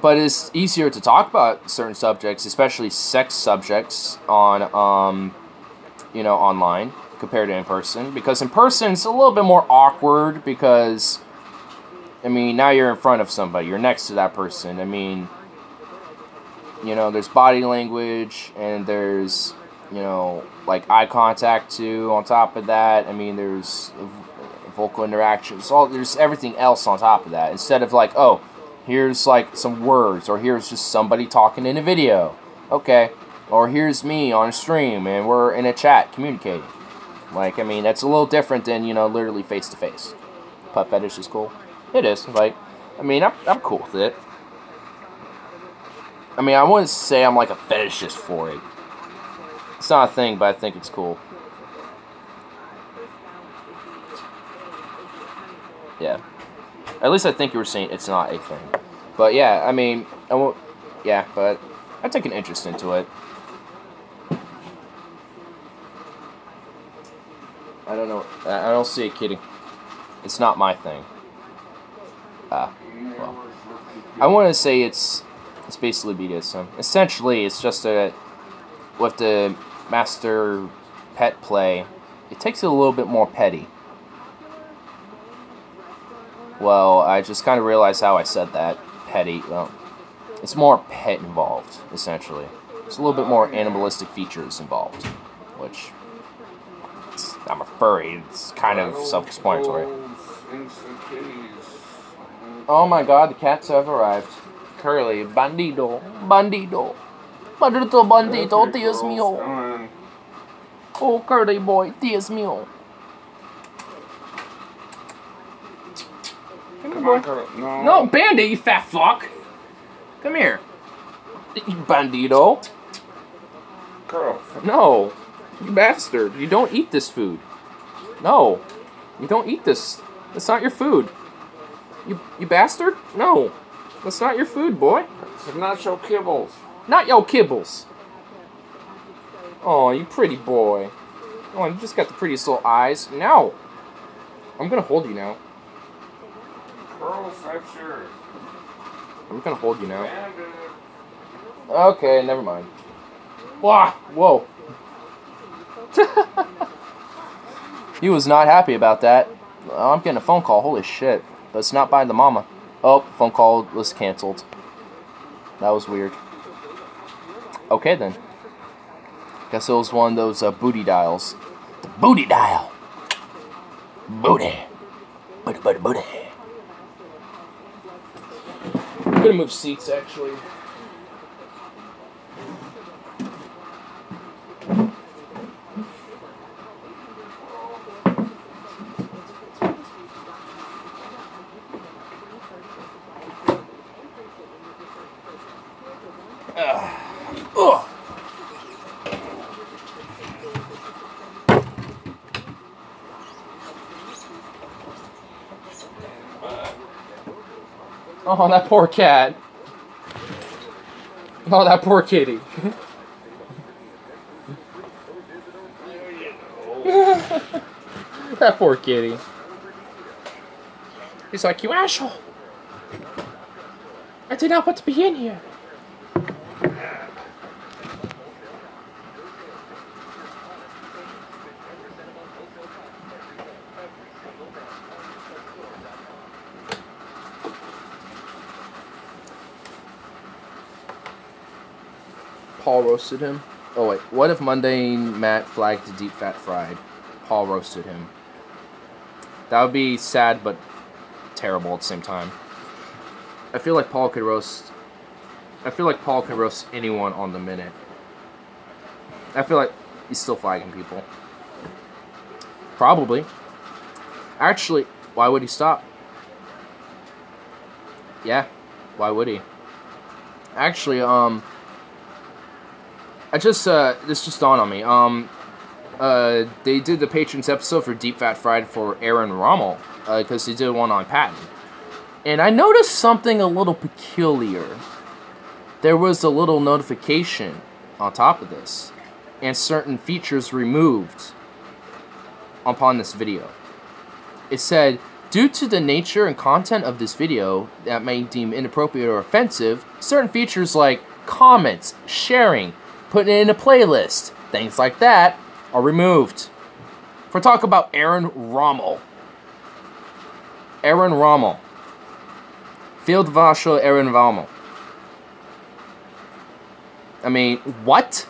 but it's easier to talk about certain subjects, especially sex subjects on, you know, online, compared to in person, because in person, it's a little bit more awkward, because, I mean, now you're in front of somebody, you're next to that person, I mean, you know, there's body language, and there's, you know, like, eye contact, too, on top of that. I mean, there's vocal interactions. There's everything else on top of that. Instead of, like, oh, here's, like, some words, or here's just somebody talking in a video. Okay. Or here's me on a stream, and we're in a chat communicating. Like, I mean, that's a little different than, you know, literally face-to-face. Pup fetish is cool. It is. Like, I mean, I'm cool with it. I mean, I wouldn't say I'm, like, a fetishist for it. It's not a thing, but I think it's cool. Yeah. At least I think you were saying it's not a thing. But yeah, I mean, yeah, but I take an interest into it. I don't know. I don't see it kidding. It's not my thing. Well, I want to say it's basically BDSM. Essentially, it's just with the master pet play, it takes it a little bit more petty. Well, I just kind of realized how I said that. Petty. Well, it's more pet involved, essentially. There's a little bit more animalistic features involved, which... I'm a furry. It's kind of self-explanatory. Oh my god, the cats have arrived. Curly, bandido, bandido. Bandito, bandito, Dios mío. Oh, Curly boy, Dios mío. Come here, boy. No, Bandit, you fat fuck. Come here. You bandito. Girl. No. You bastard. You don't eat this food. No. You don't eat this. That's not your food. You bastard? No. That's not your food, boy. It's not your kibbles. Not your kibbles. Oh, you pretty boy. Oh, you just got the prettiest little eyes. No. I'm gonna hold you now. Girls, that's yours. I'm gonna hold you now. Okay, never mind. Wah! Whoa. He was not happy about that. Oh, I'm getting a phone call. Holy shit. But it's not by the mama. Oh, phone call was canceled. That was weird. Okay, then. Guess it was one of those booty dials. The booty dial. Booty. Booty, booty, booty. I'm gonna move seats, actually. Oh, that poor cat. Oh, that poor kitty. That poor kitty. He's like, you asshole. I did not want to be in here. Paul roasted him. Oh wait, what if Mundane Matt flagged the Deep Fat Fried? Paul roasted him. That would be sad, but terrible at the same time. I feel like Paul could roast anyone on the minute. I feel like he's still flagging people. Probably. Actually, why would he stop? Yeah, why would he? Actually, this just dawned on me. They did the Patrons episode for Deep Fat Fried for Aaron Rommel, because he did one on Patton. And I noticed something a little peculiar. There was a little notification on top of this, and certain features removed upon this video. It said, due to the nature and content of this video that may deem inappropriate or offensive, certain features like comments, sharing, putting it in a playlist, things like that, are removed. If we're talking about Aaron Rommel. Aaron Rommel. Field Vasho Aaron Rommel. I mean, what? It's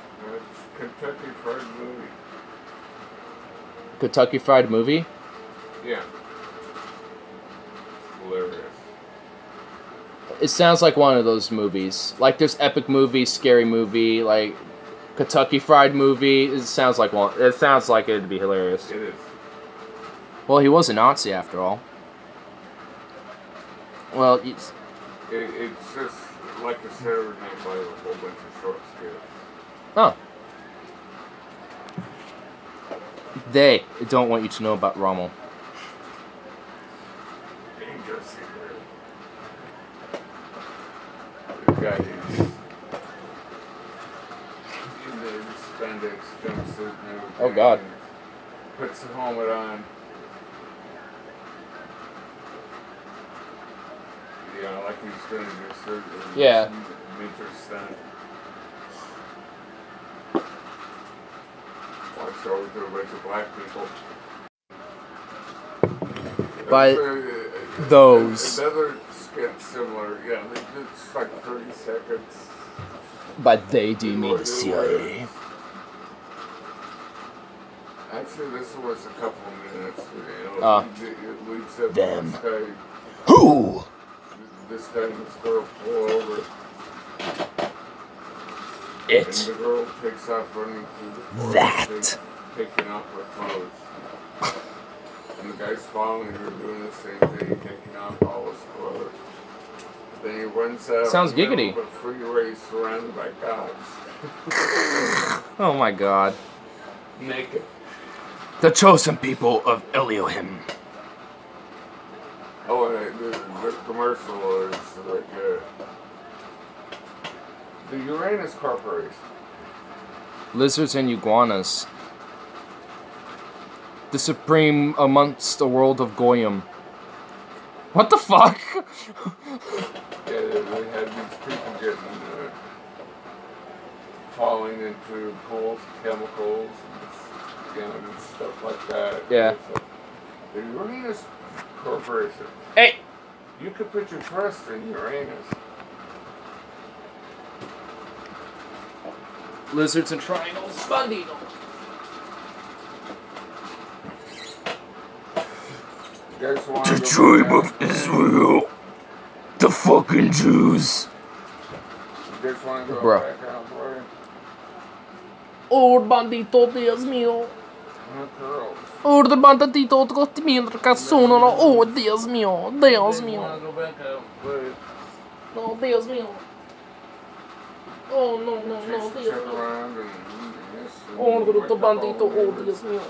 Kentucky Fried Movie. Kentucky Fried Movie? Yeah. Hilarious. It sounds like one of those movies. Like there's Epic Movie, Scary Movie, like Kentucky Fried Movie. It sounds like one. It sounds like it'd be hilarious. It is. Well, he was a Nazi after all. Well, it's just like a Saturday Night Live, a whole bunch of short skits. Oh. They don't want you to know about Rommel. Danger Secret. guy in the spandex jumpsuit and everything. Oh, God. Puts the helmet on. Yeah, like he's going to do surgery. Yeah. Major stunt. Watch over to a bunch of black people. By those. Another skit similar. Yeah, it's like 30 seconds. By they, do you mean the CIA? Actually, this was a couple of minutes. You know, we said them. This guy, Who? this guy and this girl pull over. It. And the girl takes off running through the forest. That. Taking off her clothes. And the guy's following her doing the same thing, taking off all his clothes. Then he runs out. Sounds giggity. Of a freeway surrounded by cops. Oh my God. Naked. The chosen people of Elohim. Oh, and the commercial is like the Uranus Corporation. Lizards and iguanas. The supreme amongst a world of Goyim. What the fuck? Yeah, they had these people getting falling into pools of chemicals and stuff like that. Yeah. So, the Uranus Corporation. Hey! You could put your trust in Uranus. Lizards and triangles. Bandito. The tribe of Israel. The fucking Jews. You guys want to go Bro. back out for Oh, bandito, Dios mío. girls? Oh, the bandito, mientras sono. Oh, Dios mío. Dios mío. Want to go back out, but Oh, Dios mío. Oh, no, no, no, check Dios mío. around and yes, Oh, wake bruto up all bandito. the Oh, neighbors. Dios mío.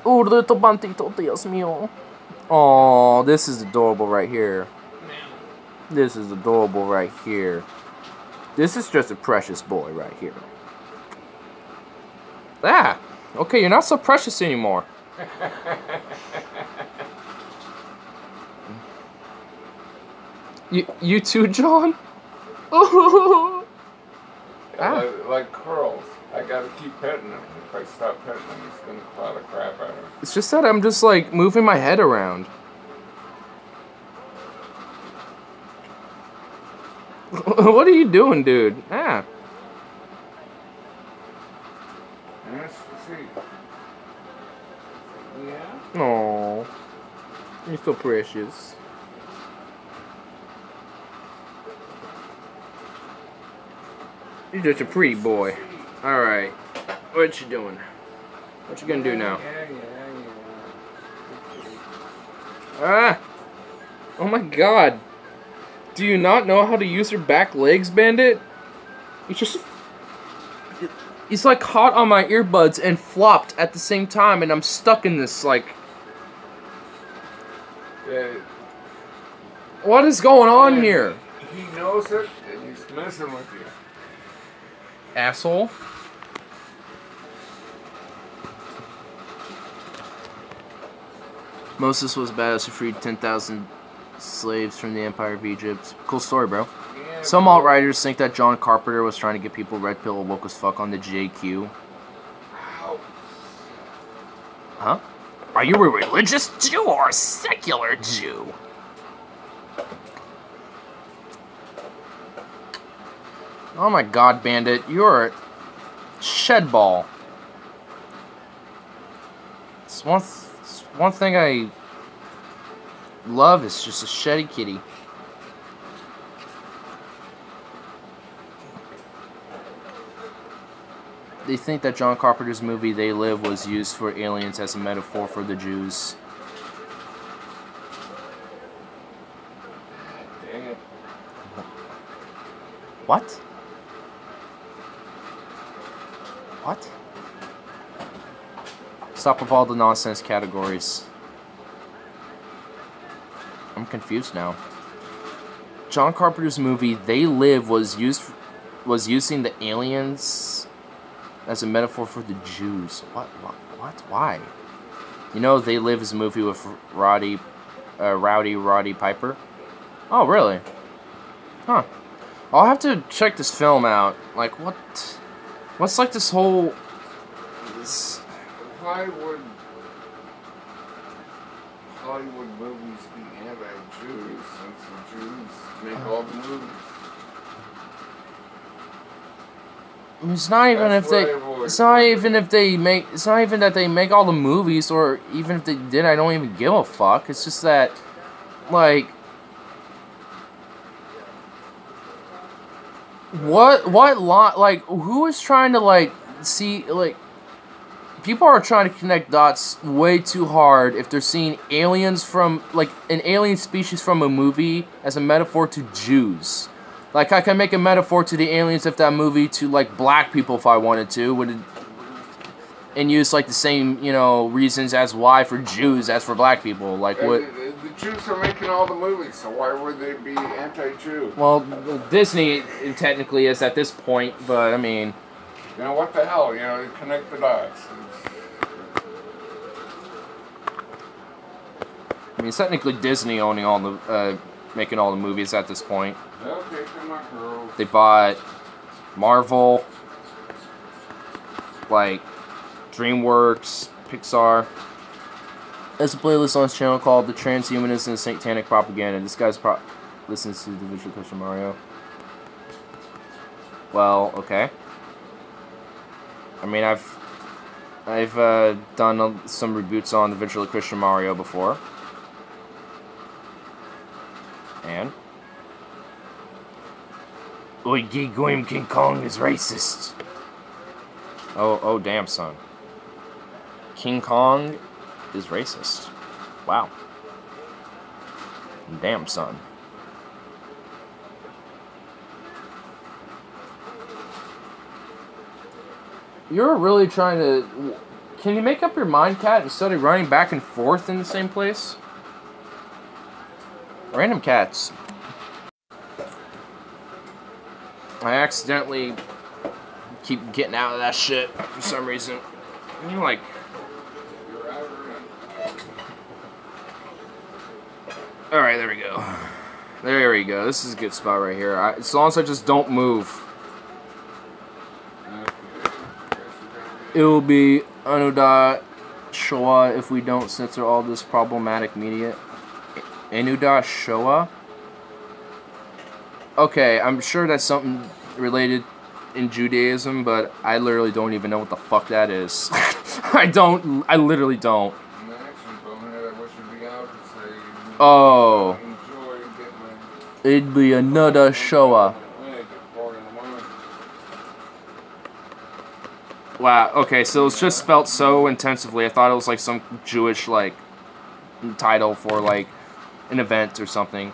Oh, bruto bandito, Dios mío. Oh, this is adorable right here. This is adorable right here. This is just a precious boy right here. Ah, okay, you're not so precious anymore. You too, John? Oh. Ah. Like curls. I gotta keep petting him. If I stop petting him, he's gonna claw the crap out of him. It's just that I'm just like moving my head around. What are you doing, dude? Ah. Yes, see. Yeah? Oh. You're so precious. You're just a pretty boy. Alright. What you doing? What you gonna do now? Ah! Oh my god. Do you not know how to use your back legs, Bandit? You just... It's like caught on my earbuds and flopped at the same time, and I'm stuck in this, like... Yeah. What is going on here? He knows it, and he's messing with you. Asshole. Moses was badass who freed 10,000 slaves from the Empire of Egypt. Cool story, bro. Yeah, Some alt-writers think that John Carpenter was trying to get people red pill woke as fuck on the JQ. Ow. Huh? Are you a religious Jew or a secular Jew? Oh my god, Bandit, you're a shed ball. It's one thing I love is just a sheddy kitty. They think that John Carpenter's movie They Live was used for aliens as a metaphor for the Jews. Dang it. What? What? Stop with all the nonsense categories. I'm confused now. John Carpenter's movie They Live was using the aliens as a metaphor for the Jews. What? Why? You know, They Live is a movie with Rowdy Roddy Piper. Oh, really? Huh. I'll have to check this film out. Like, what's like this whole... Why would Hollywood movies be anti-Jews since the Jews make all the movies? It's not even if they. It's not even if they make. It's not even that they make all the movies, or even if they did, I don't even give a fuck. It's just that, like, like, who is trying to, like, see, like, people are trying to connect dots way too hard if they're seeing aliens from, like, an alien species from a movie as a metaphor to Jews. Like, I can make a metaphor to the aliens of that movie to, like, black people if I wanted to, and use, like, the same, you know, reasons as why for Jews as for black people. Like, what... The Jews are making all the movies, so why would they be anti-Jew? Well, Disney technically is at this point, but, I mean... You know, what the hell? You know, you connect the dots. I mean, it's technically Disney owning all the, making all the movies at this point. Okay, come on, girls. They bought Marvel, like, DreamWorks, Pixar. There's a playlist on his channel called The Transhumanism and Satanic Propaganda. This guy's listens to the Visual Christian Mario. Well, okay. I mean, I've done some reboots on the Visual Christian Mario before. And? Oigi Goim King Kong is racist. Oh, damn, son. King Kong is racist. Wow. Damn, son. You're really trying to... Can you make up your mind, Cat, instead of running back and forth in the same place? Random cats. I accidentally keep getting out of that shit for some reason. I'm like... Alright, there we go. There we go. This is a good spot right here. As long as I just don't move. It will be Anuda Showa if we don't censor all this problematic media. Anuda Showa? Okay, I'm sure that's something related in Judaism, but I literally don't even know what the fuck that is. I literally don't. Oh. It'd be another Showa. Wow, okay, so it's just spelt so intensively. I thought it was like some Jewish, like, title for, like, an event or something.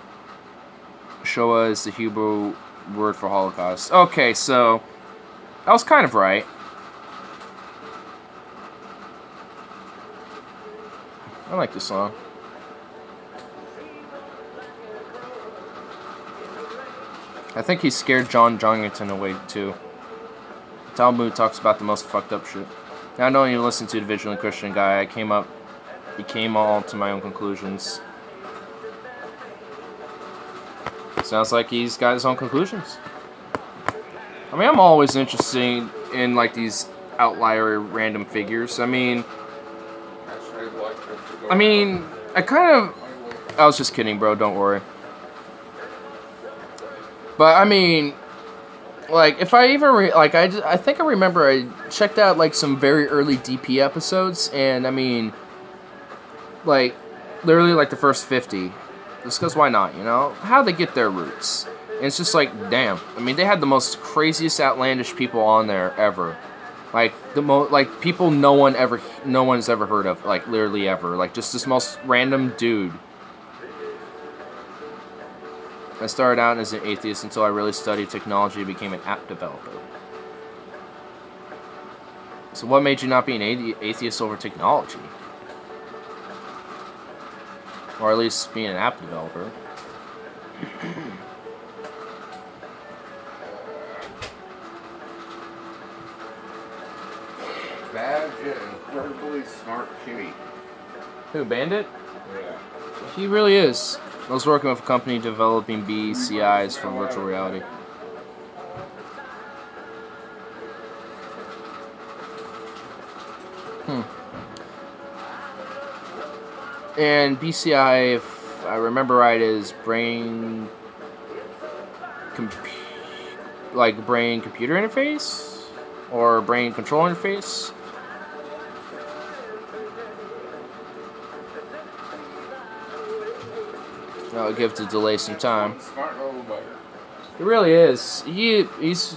Showa is the Hebrew word for Holocaust. Okay, so I was kind of right. I like this song. I think he scared John Jongington away too. Talmud talks about the most fucked up shit. Now, I don't even listen to the Vigilant Christian guy. He came all to my own conclusions. Sounds like he's got his own conclusions. I mean, I'm always interested in, like, these outlier random figures. I mean, I was just kidding, bro, don't worry. But, I mean, like, if I even, I think I remember I checked out, like, some very early DP episodes, and, I mean, like, literally, like, the first 50. Just because why not, you know? How'd they get their roots? And it's just like, damn. I mean, they had the most craziest, outlandish people on there ever. Like, people no one has ever heard of. Like, literally ever. Like, just this most random dude. I started out as an atheist until I really studied technology and became an app developer. So what made you not be an atheist over technology? Or at least being an app developer. Bad yet incredibly smart kitty. Who, Bandit? Yeah. He really is. I was working with a company developing BCIs for virtual reality. And BCI, if I remember right, is brain computer interface or brain control interface. I'll give the delay some time. Smart little bugger. He really is. He's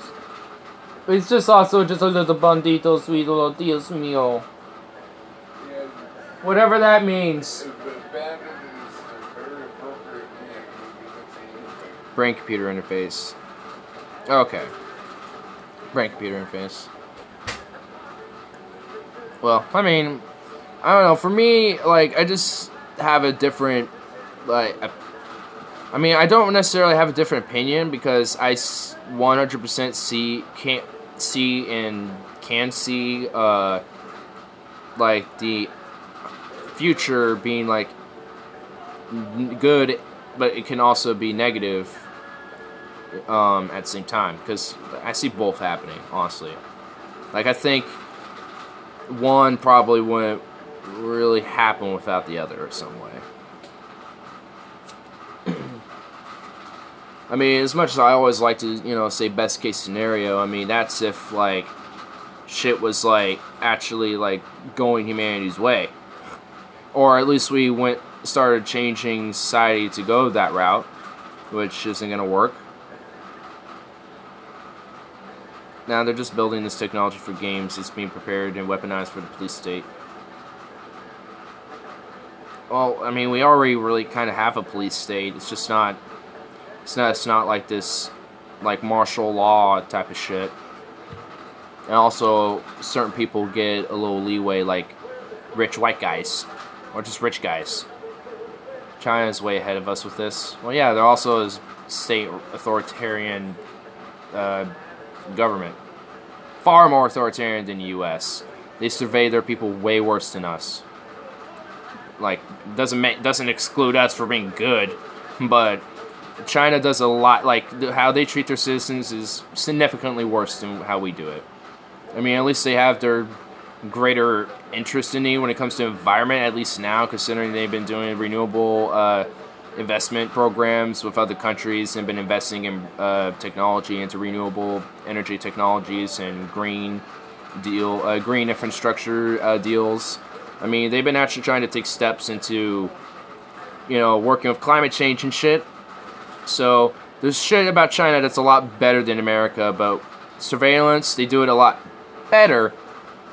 just also just a little bandito, sweet little Dios mío. Yeah, Whatever that means. the bandit is a very appropriate name. Brain computer interface. Okay. Brain computer interface. Well, I mean, I don't know. For me, like, I just have a different, like, I mean, I don't necessarily have a different opinion because I 100% can see, like, the future being, like, good, but it can also be negative at the same time, because I see both happening, honestly. Like, I think one probably wouldn't really happen without the other in some way. I mean, as much as I always like to, you know, say best case scenario, I mean, that's if, like, shit was, like, actually, like, going humanity's way. Or at least we started changing society to go that route, which isn't going to work. Now they're just building this technology for games. It's being prepared and weaponized for the police state. Well, I mean, we already really kind of have a police state. It's just not... It's not like this, like, martial law type of shit. And also, certain people get a little leeway, like rich white guys. Or just rich guys. China's way ahead of us with this. Well, yeah, there also is state authoritarian government. Far more authoritarian than the U.S. They survey their people way worse than us. Like, doesn't exclude us for being good, but China does a lot. Like, how they treat their citizens is significantly worse than how we do it. I mean, at least they have their greater interest in me when it comes to environment, at least now, considering they've been doing renewable investment programs with other countries and been investing in technology into renewable energy technologies and green infrastructure deals. I mean, they've been actually trying to take steps into, you know, working with climate change and shit. So there's shit about China that's a lot better than America, but surveillance, they do it a lot better,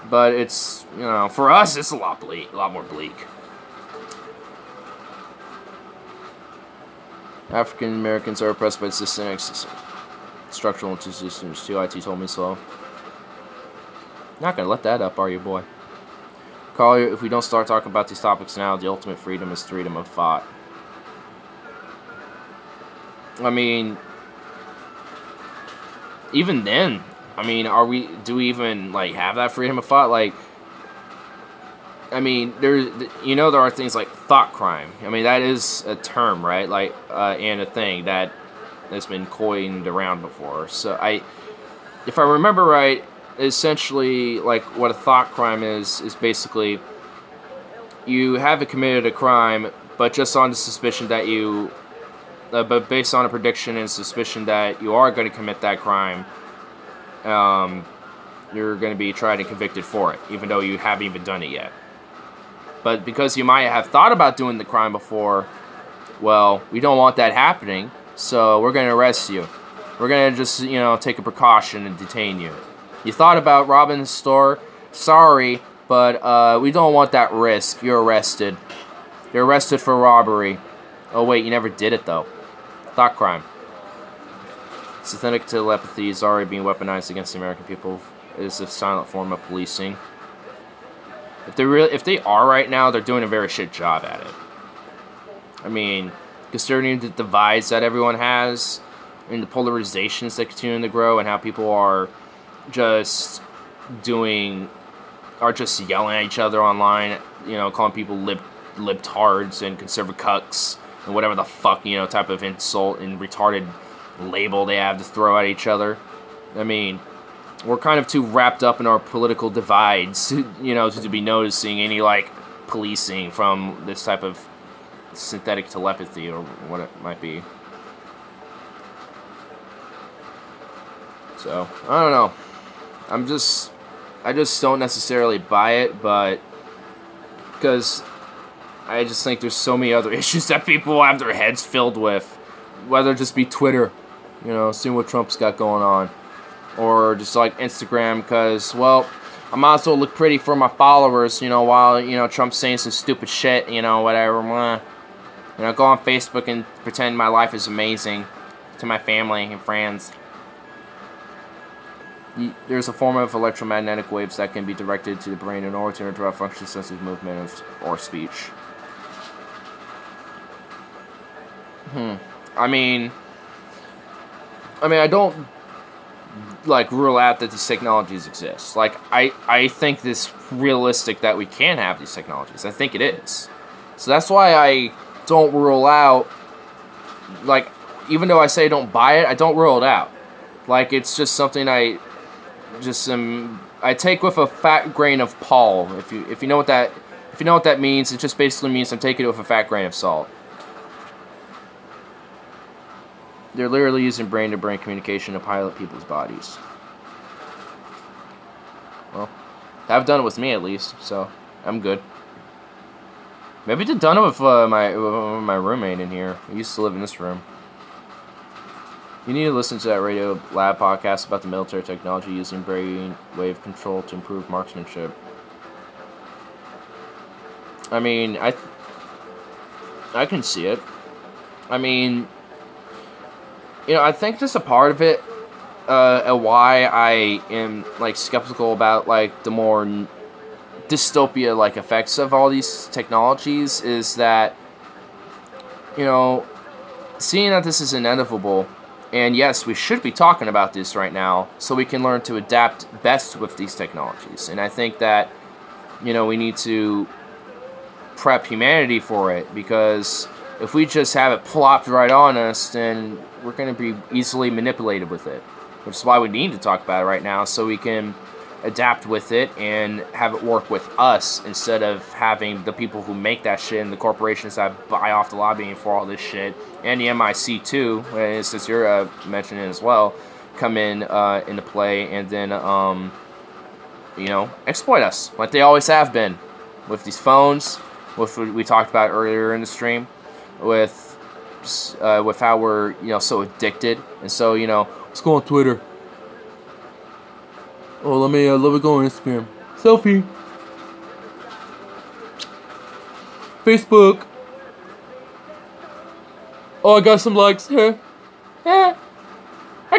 but it's, you know, for us, it's a lot more bleak. African Americans are oppressed by systemic structural institutions. TIT told me so. Not gonna let that up, are you, boy? Carl, if we don't start talking about these topics now, the ultimate freedom is freedom of thought. I mean, even then, I mean, do we even, like, have that freedom of thought? Like, I mean, there are things like thought crime. I mean, that is a term, right? Like, and a thing that has been coined around before. So if I remember right, essentially, like, what a thought crime is basically you haven't committed a crime, but just on the suspicion that but based on a prediction and suspicion that you are going to commit that crime, you're going to be tried and convicted for it, even though you haven't even done it yet. But because you might have thought about doing the crime before, well, we don't want that happening, so we're going to arrest you. We're going to just, you know, take a precaution and detain you. You thought about robbing the store? Sorry, but we don't want that risk. You're arrested. You're arrested for robbery. Oh wait, you never did it though. Thought crime. Synthetic telepathy is already being weaponized against the American people. It is a silent form of policing. If they are right now, they're doing a very shit job at it. I mean, considering the divides that everyone has, and the polarizations that continue to grow, and how people are just yelling at each other online, you know, calling people libtards and conservative cucks and whatever the fuck, you know, type of insult and retarded label they have to throw at each other. I mean, we're kind of too wrapped up in our political divides, you know, to be noticing any, like, policing from this type of synthetic telepathy or what it might be. So, I don't know. I just don't necessarily buy it, but because I just think there's so many other issues that people have their heads filled with, whether it just be Twitter, you know, seeing what Trump's got going on, or just like Instagram, because, well, I might as well look pretty for my followers, you know, while, you know, Trump's saying some stupid shit, you know, whatever. You know, go on Facebook and pretend my life is amazing to my family and friends. There's a form of electromagnetic waves that can be directed to the brain in order to interrupt function-sensitive movement or speech. I mean, I don't, like, rule out that these technologies exist. Like, I think it's realistic that we can have these technologies. I think it is. So that's why I don't rule out, like, even though I say don't buy it, I don't rule it out. Like, it's just something I take with a fat grain of Paul. If you know what that means, it just basically means I'm taking it with a fat grain of salt. They're literally using brain-to-brain communication to pilot people's bodies. Well, they've done it with me at least, so I'm good. Maybe they've done it with my roommate in here. He used to live in this room. You need to listen to that Radio Lab podcast about the military technology using brainwave control to improve marksmanship. I mean, I can see it. I mean, you know, I think just a part of it, and why I am, like, skeptical about, like, the more dystopia-like effects of all these technologies is that, you know, seeing that this is inevitable, and yes, we should be talking about this right now so we can learn to adapt best with these technologies. And I think that, you know, we need to prep humanity for it, because if we just have it plopped right on us, then we're going to be easily manipulated with it. Which is why we need to talk about it right now, so we can adapt with it and have it work with us instead of having the people who make that shit and the corporations that buy off the lobbying for all this shit, and the MIC too, since you're mentioning it as well, come in into play and then, you know, exploit us like they always have been with these phones, with what we talked about earlier in the stream, with how we're, you know, so addicted, and so, you know, let's go on Twitter. Oh, let me go on Instagram. Selfie. Facebook. Oh, I got some likes. Yeah. I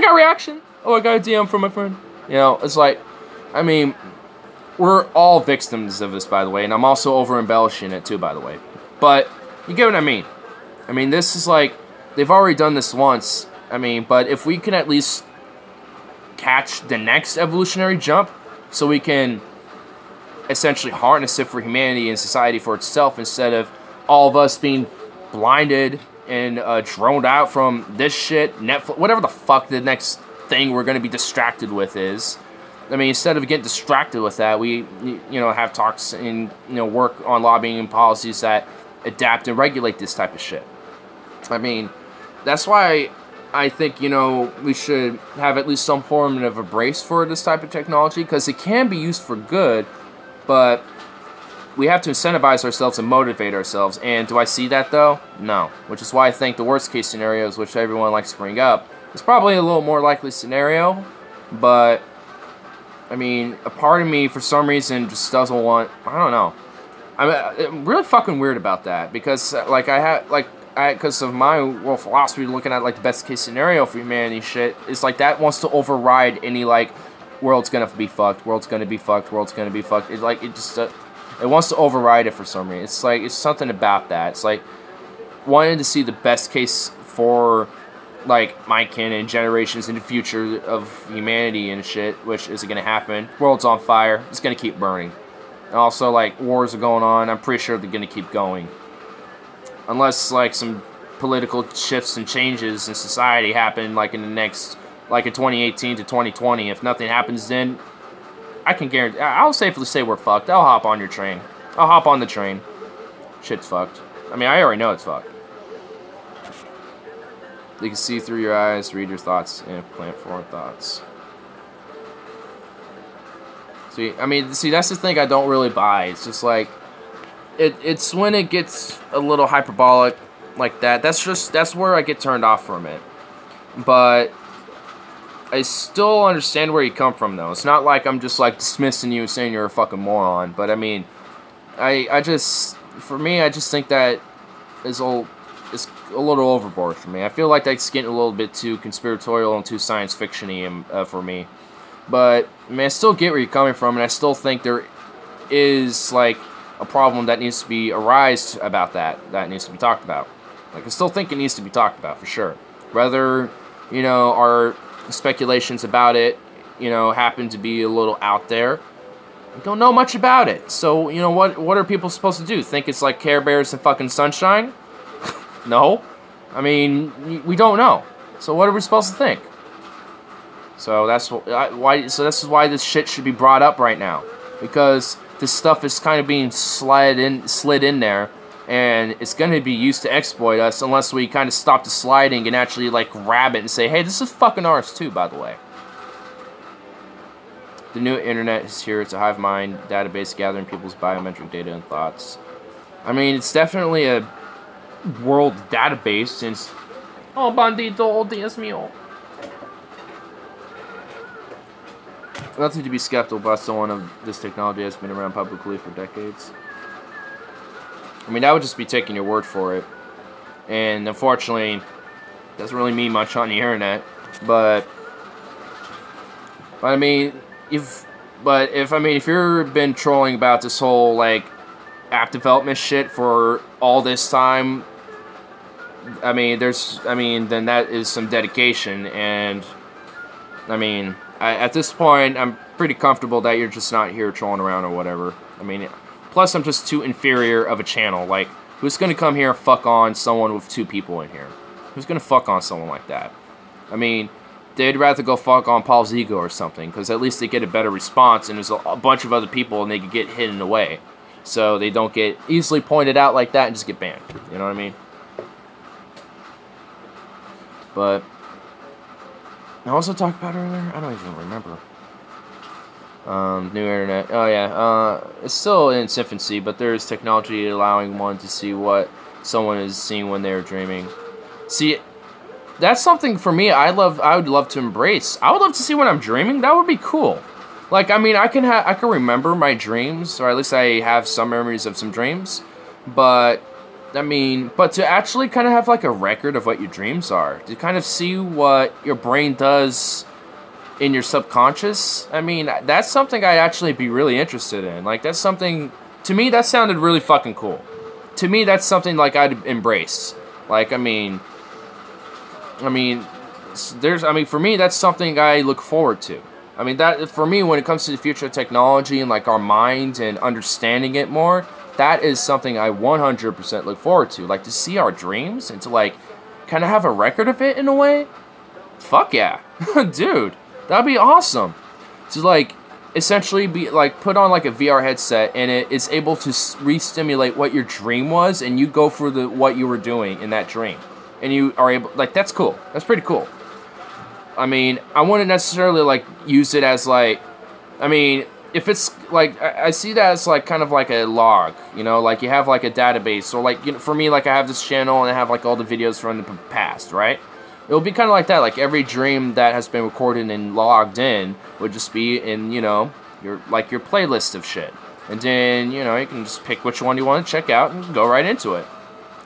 got reaction. Oh, I got a DM from my friend. You know, it's like, I mean, we're all victims of this, by the way, and I'm also over-embellishing it too, by the way. But you get what I mean. I mean, this is like, they've already done this once. I mean, but if we can at least catch the next evolutionary jump, so we can essentially harness it for humanity and society for itself, instead of all of us being blinded and droned out from this shit, Netflix, whatever the fuck the next thing we're going to be distracted with is. I mean, instead of getting distracted with that, we, you know, have talks and, you know, work on lobbying and policies that adapt and regulate this type of shit. I mean, that's why I think, you know, we should have at least some form of a brace for this type of technology, because it can be used for good, but we have to incentivize ourselves and motivate ourselves. And do I see that, though? No. Which is why I think the worst case scenarios, which everyone likes to bring up, is probably a little more likely scenario, but I mean, a part of me, for some reason, just doesn't want, I don't know. I'm really fucking weird about that, because, like, because of my world philosophy, looking at, like, the best case scenario for humanity shit, it's like that wants to override any, like, world's gonna be fucked, world's gonna be fucked, world's gonna be fucked. It's like, it just, it wants to override it for some reason. It's like, it's something about that. It's like, wanting to see the best case for, like, my kin and generations in the future of humanity and shit, which isn't going to happen. World's on fire. It's going to keep burning. And also, like, wars are going on. I'm pretty sure they're going to keep going. Unless, like, some political shifts and changes in society happen, like, in the next, like, in 2018 to 2020. If nothing happens then, I can guarantee, I'll safely say we're fucked. I'll hop on your train. I'll hop on the train. Shit's fucked. I mean, I already know it's fucked. They can see through your eyes, read your thoughts, and plant foreign thoughts. See, I mean, that's the thing I don't really buy. It's just like, it's when it gets a little hyperbolic like that. That's where I get turned off from it. But I still understand where you come from, though. It's not like I'm just, like, dismissing you, saying you're a fucking moron. But, I mean, for me, I just think that it's a little overboard for me. I feel like that's getting a little bit too conspiratorial and too science fiction-y for me. But, I mean, I still get where you're coming from, and I still think there is, like, a problem that needs to be arised about that needs to be talked about. Like, I still think it needs to be talked about, for sure. Whether, you know, our speculations about it, you know, happen to be a little out there, we don't know much about it. So, you know, what are people supposed to do? Think it's like Care Bears and fucking sunshine? No. I mean, we don't know. So what are we supposed to think? So that's why. So this is why this shit should be brought up right now, because this stuff is kind of being slid in there, and it's going to be used to exploit us unless we kind of stop the sliding and actually, like, grab it and say, hey, this is fucking ours too, by the way. The new internet is here. It's a hive mind database gathering people's biometric data and thoughts. I mean, it's definitely a world database since... Oh, bandito, Dios mío. Nothing to be skeptical about. Someone of this technology has been around publicly for decades. I mean, that would just be taking your word for it. And unfortunately, it doesn't really mean much on the internet. But I mean, if you've been trolling about this whole, like, app development shit for all this time, I mean, then that is some dedication. And I mean, at this point, I'm pretty comfortable that you're just not here trolling around or whatever. I mean, plus I'm just too inferior of a channel. Like, who's gonna come here and fuck on someone with 2 people in here? Who's gonna fuck on someone like that? I mean, they'd rather go fuck on Paul's ego or something, because at least they get a better response, and there's a bunch of other people, and they could get hidden away. So they don't get easily pointed out like that and just get banned. You know what I mean? But I also talked about earlier? I don't even remember. New internet. Oh, yeah. It's still in its infancy, but there is technology allowing one to see what someone is seeing when they're dreaming. See, that's something for me I would love to embrace. I would love to see when I'm dreaming. That would be cool. Like, I mean, I can remember my dreams, or at least I have some memories of some dreams. But I mean, but to actually kind of have, like, a record of what your dreams are, to kind of see what your brain does in your subconscious, I mean, that's something I'd actually be really interested in. Like, that's something, to me, that sounded really fucking cool. To me, that's something, like, I'd embrace. Like, I mean, for me, that's something I look forward to. I mean, that, for me, when it comes to the future of technology and, like, our mind and understanding it more, that is something I 100% look forward to. Like, to see our dreams and to, like, kind of have a record of it in a way. Fuck yeah. Dude, that'd be awesome. To, like, essentially be, like, put on, like, a VR headset, and it is able to re-stimulate what your dream was, and you go for what you were doing in that dream. And you are able, like, that's cool. That's pretty cool. I mean, I wouldn't necessarily, like, use it as, like, I mean, if it's, like, I see that as, like, kind of like a log, you know, like, you have, like, a database, or, like, you know, for me, like, I have this channel, and I have, like, all the videos from the past, right? It'll be kind of like that, like, every dream that has been recorded and logged in would just be in, you know, your playlist of shit. And then, you know, you can just pick which one you want to check out and go right into it.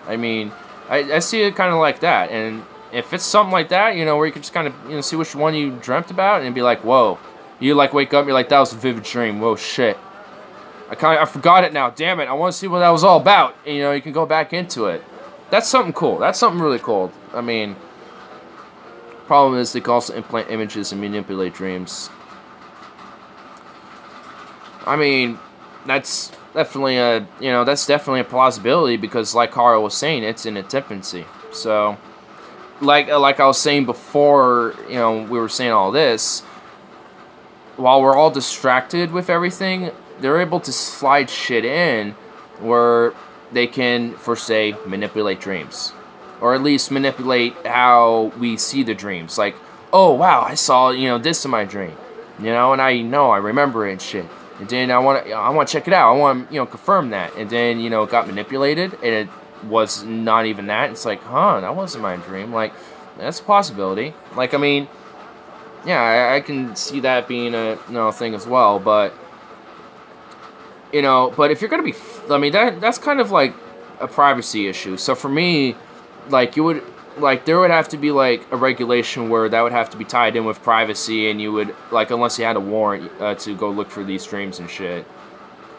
I mean, I see it kind of like that, and if it's something like that, you know, where you can just kind of, you know, see which one you dreamt about and be like, whoa. You, like, wake up, you're like, that was a vivid dream. Whoa, shit. I forgot it now. Damn it. I want to see what that was all about. And, you know, you can go back into it. that's something cool. That's something really cool. I mean, problem is they can also implant images and manipulate dreams. I mean, that's definitely a plausibility because, like Carl was saying, it's in its infancy. So, like I was saying before, we were saying all this. While we're all distracted with everything, they're able to slide shit in where they can, for say, manipulate dreams. Or at least manipulate how we see the dreams. Like, oh, wow, I saw, this in my dream. And I remember it and shit. And then I want to check it out. I want to, confirm that. And then, it got manipulated, and it was not even that. It's like, that wasn't my dream. Like, that's a possibility. Like, I mean, yeah, I can see that being a thing as well. But, but if you're going to be, I mean, that's kind of like a privacy issue. So for me, like, there would have to be, like, a regulation where that would have to be tied in with privacy, and you would, like, unless you had a warrant to go look for these streams and shit.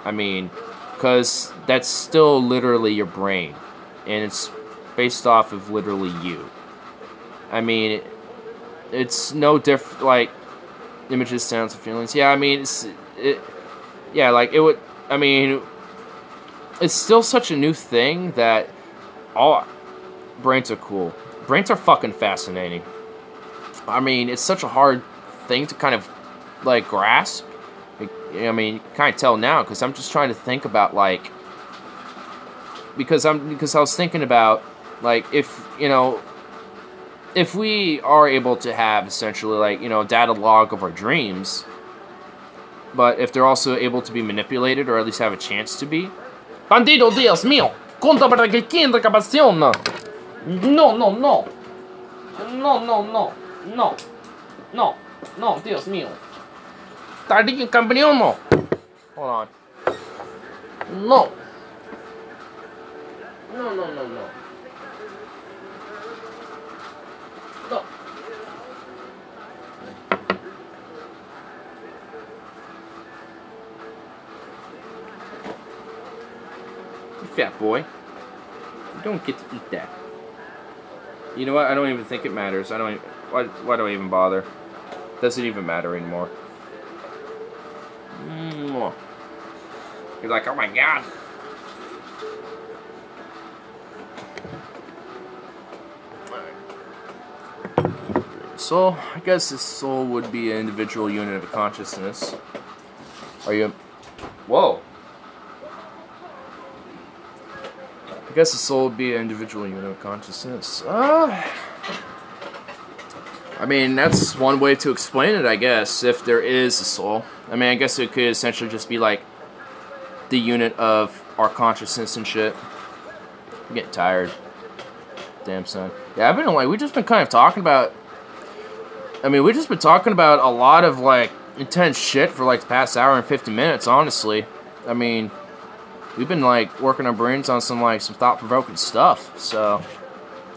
I mean, because that's still literally your brain, and it's based off of literally you. I mean, it's no different, like, images, sounds, and feelings. Yeah, I mean, it's still such a new thing that brains are cool. Brains are fucking fascinating. I mean, it's such a hard thing to kind of, like, grasp. I mean, you kind of tell now, because I'm just trying to think about, like, because I was thinking about, like, if we are able to have, essentially, like, data log of our dreams, but if they're also able to be manipulated, or at least have a chance to be. Bandido, Dios mío! Conta para que quien recapación! No, Dios mío. Tardín campeón. Hold on. No. You fat boy. You don't get to eat that. You know what? I don't even think it matters. Why do I even bother? Doesn't even matter anymore. You're like, oh my god. So, I guess the soul would be an individual unit of consciousness. Are you... Whoa. I guess the soul would be an individual unit of consciousness. I mean, that's one way to explain it, I guess, if there is a soul. I mean, I guess it could essentially just be like the unit of our consciousness and shit. I'm getting tired. Damn, son. Yeah, we've just been kind of talking about... I mean, we've just been talking about a lot of, like, intense shit for, like, the past hour and 50 minutes, honestly. I mean... We've been, like, working our brains on some thought-provoking stuff, so...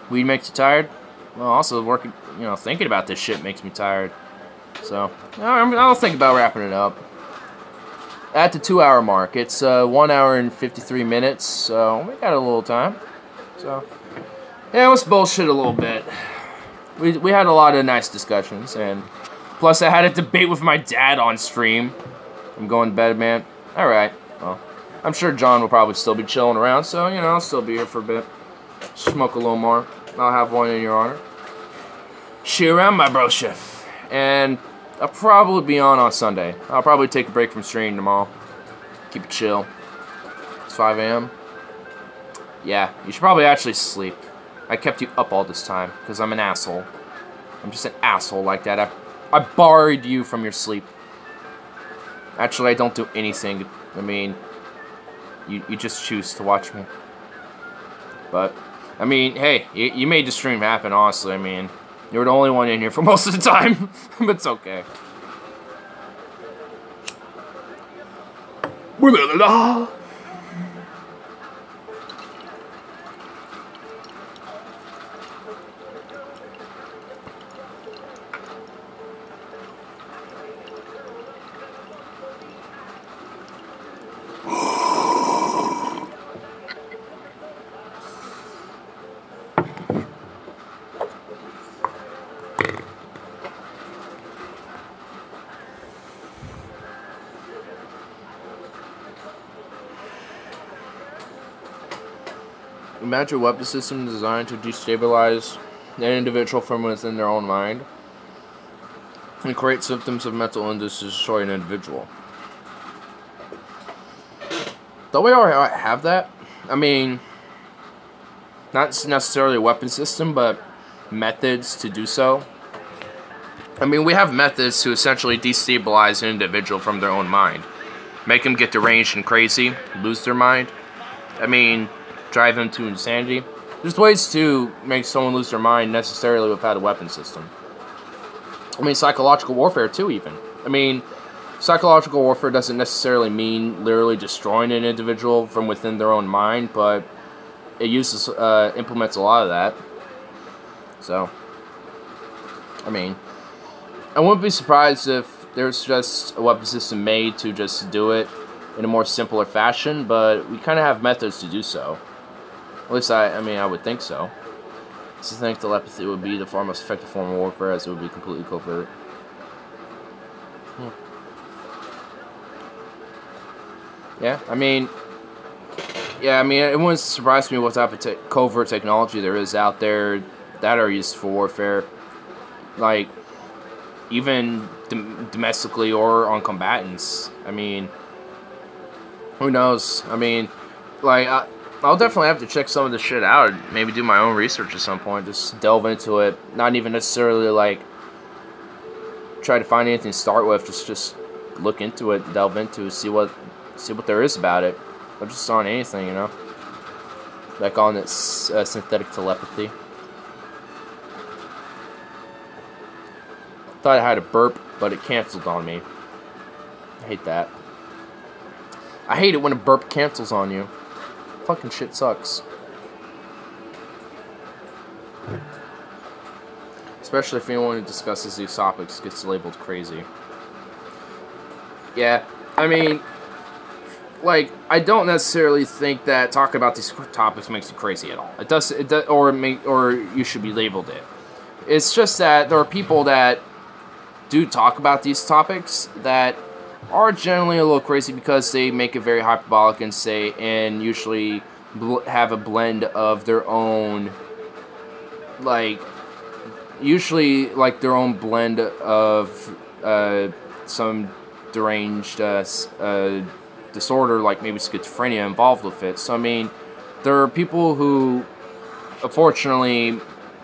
Weed makes you tired? Well, also, thinking about this shit makes me tired. So, I'll think about wrapping it up. At the 2-hour mark. It's, 1 hour and 53 minutes, so we got a little time. So, yeah, let's bullshit a little bit. We had a lot of nice discussions, and... Plus, I had a debate with my dad on stream. I'm going to bed, man. Alright, well... I'm sure John will probably still be chilling around, so, I'll still be here for a bit. Smoke a little more. I'll have one in your honor. See you around, my bro chef. And I'll probably be on Sunday. I'll probably take a break from stream tomorrow. Keep it chill. It's 5 a.m. Yeah, you should probably actually sleep. I kept you up all this time, because I'm an asshole. I'm just an asshole like that. I borrowed you from your sleep. Actually, I don't do anything. I mean... You just choose to watch me. But, I mean, hey, you made the stream happen, honestly. I mean, you were the only one in here for most of the time. But it's okay. Imagine a weapon system designed to destabilize an individual from within their own mind and create symptoms of mental illness to destroy an individual. Don't we already have that? I mean, not necessarily a weapon system, but methods to do so. I mean, we have methods to essentially destabilize an individual from their own mind. Make them get deranged and crazy, lose their mind. I mean, drive them to insanity. There's ways to make someone lose their mind necessarily without a weapon system. I mean, psychological warfare too, even. I mean, psychological warfare doesn't necessarily mean literally destroying an individual from within their own mind, but it uses, implements a lot of that. So, I mean, I wouldn't be surprised if there's just a weapon system made to just do it in a more simpler fashion, but we kind of have methods to do so. At least I would think so. I think telepathy would be the far most effective form of warfare, as it would be completely covert. Yeah, I mean, it wouldn't surprise me what type of covert technology there is out there that are used for warfare. Like, even domestically or on combatants. I mean, who knows? I mean, like, I'll definitely have to check some of this shit out. Maybe do my own research at some point. Just delve into it. Not even necessarily, like, try to find anything to start with. Just look into it, delve into it, see what there is about it. Or just on anything, you know? Like on its synthetic telepathy. Thought I had a burp, but it canceled on me. I hate that. I hate it when a burp cancels on you. Fucking shit sucks. Especially if anyone who discusses these topics gets labeled crazy. Yeah, I mean, like, I don't necessarily think that talking about these topics makes you crazy at all. It does, or you should be labeled it. It's just that there are people that do talk about these topics that are generally a little crazy because they make it very hyperbolic and usually have a blend of their own, like, usually like their own blend of some deranged disorder, like maybe schizophrenia, involved with it. So I mean, there are people who unfortunately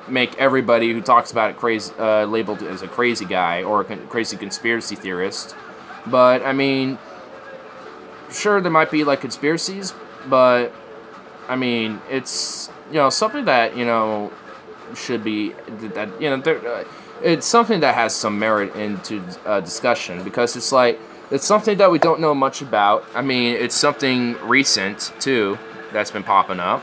make everybody who talks about it crazy, labeled as a crazy guy or a crazy conspiracy theorist. But I mean, sure, there might be like conspiracies, but I mean, it's, you know, something that, you know, should be, that, you know, it's something that has some merit into discussion, because it's like, it's something that we don't know much about. I mean, it's something recent too that's been popping up.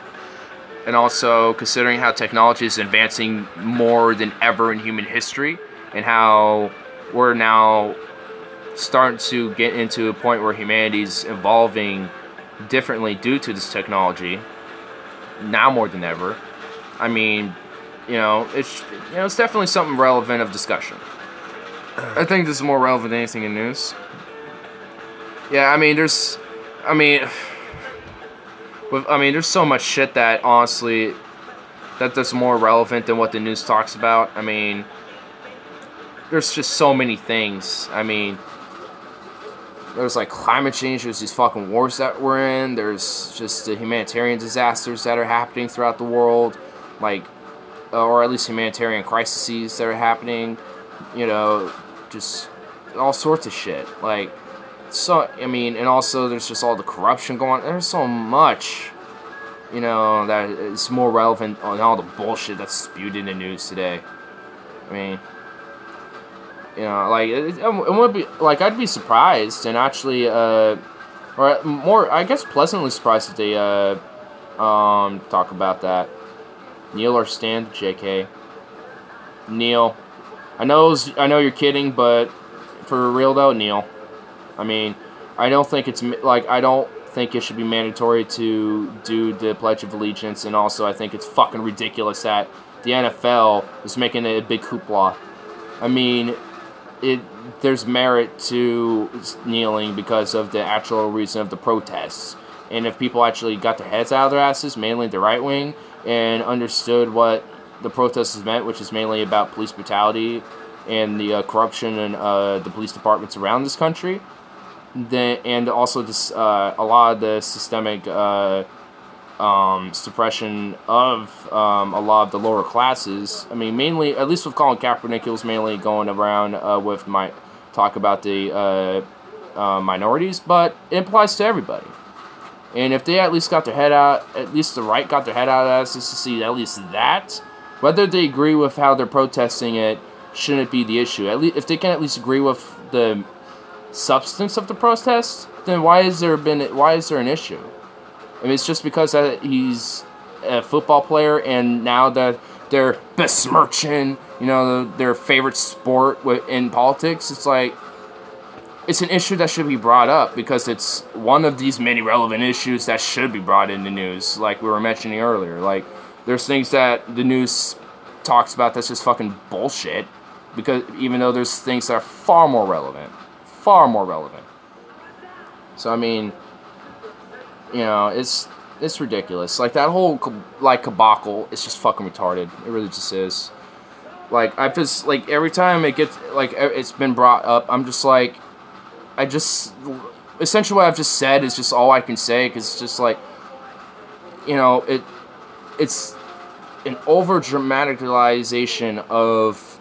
And also, considering how technology is advancing more than ever in human history, and how we're now starting to get into a point where humanity's evolving differently due to this technology, now more than ever. I mean, you know, it's definitely something relevant of discussion. I think this is more relevant than anything in news. Yeah, I mean, there's so much shit that, honestly, that's more relevant than what the news talks about. I mean, there's just so many things. I mean, there's, like, climate change, there's these fucking wars that we're in, there's just the humanitarian disasters that are happening throughout the world, like, or at least humanitarian crises that are happening, you know, just all sorts of shit. Like, so, I mean, and also there's just all the corruption going on. There's so much, you know, that is more relevant on all the bullshit that's spewed in the news today. I mean, you know, like, it would be, like, I'd be surprised and actually, or more, I guess, pleasantly surprised that they, talk about that. Neil or Stan? JK. Neil. I know you're kidding, but for real though, Neil. I mean, I don't think it should be mandatory to do the Pledge of Allegiance, and also I think it's fucking ridiculous that the NFL is making a big hoopla. I mean, there's merit to kneeling because of the actual reason of the protests, And if people actually got their heads out of their asses, mainly the right wing, and understood what the protests meant, which is mainly about police brutality and the corruption in the police departments around this country, and also this, a lot of the systemic suppression of a lot of the lower classes. I mean, mainly, at least with Colin Kaepernick, he was mainly going around with my talk about the minorities, but it applies to everybody. And if they at least got their head out, at least the right got their head out of us, just to see at least that, whether they agree with how they're protesting it, shouldn't be the issue. At least if they can at least agree with the substance of the protest, then why is there an issue? I mean, it's just because he's a football player, and now that they're besmirching, you know, their favorite sport in politics, it's like, it's an issue that should be brought up because it's one of these many relevant issues that should be brought in the news, like we were mentioning earlier. Like, there's things that the news talks about that's just fucking bullshit, because even though there's things that are far more relevant. So, I mean, you know, it's ridiculous. Like, that whole, like, debacle is just fucking retarded. It really just is. Like, I just, like, every time it gets, like, it's been brought up, I'm just like, essentially what I've just said is just all I can say, because it's just like, you know, it's an over-dramatization of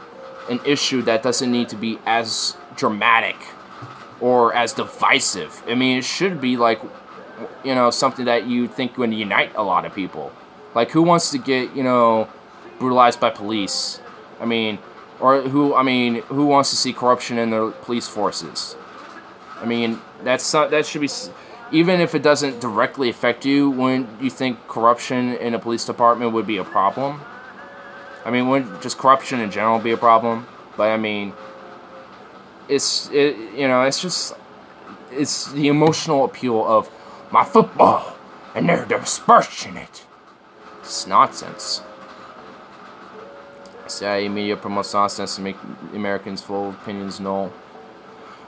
an issue that doesn't need to be as dramatic or as divisive. I mean, it should be like, you know, something that you think would unite a lot of people. Like, who wants to get, you know, brutalized by police? I mean, who wants to see corruption in the police forces? I mean, that should be, even if it doesn't directly affect you, wouldn't you think corruption in a police department would be a problem? I mean, wouldn't just corruption in general be a problem? But I mean, it's the emotional appeal of my football, and they're dispersing it. It's nonsense. CIA media promotes nonsense to make Americans' full opinions null.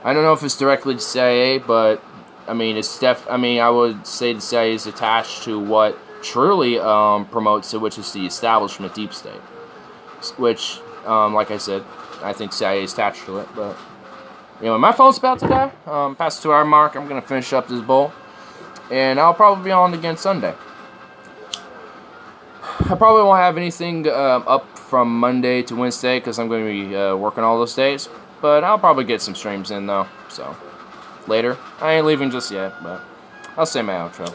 I don't know if it's directly to CIA, but I mean, I would say the CIA is attached to what truly promotes it, which is the establishment deep state. Which, like I said, I think CIA is attached to it. But you know, my phone's about to die. Past the 2-hour mark, I'm gonna finish up this bowl, and I'll probably be on again Sunday. I probably won't have anything up from Monday to Wednesday because I'm going to be working all those days. But I'll probably get some streams in, though, so later. I ain't leaving just yet, but I'll say my outro.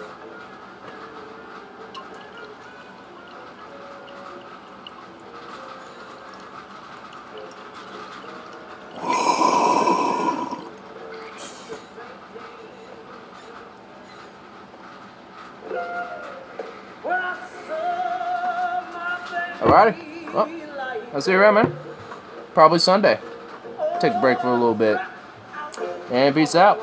Alrighty, well, I'll see you around, man. Probably Sunday. Take a break for a little bit. And peace out.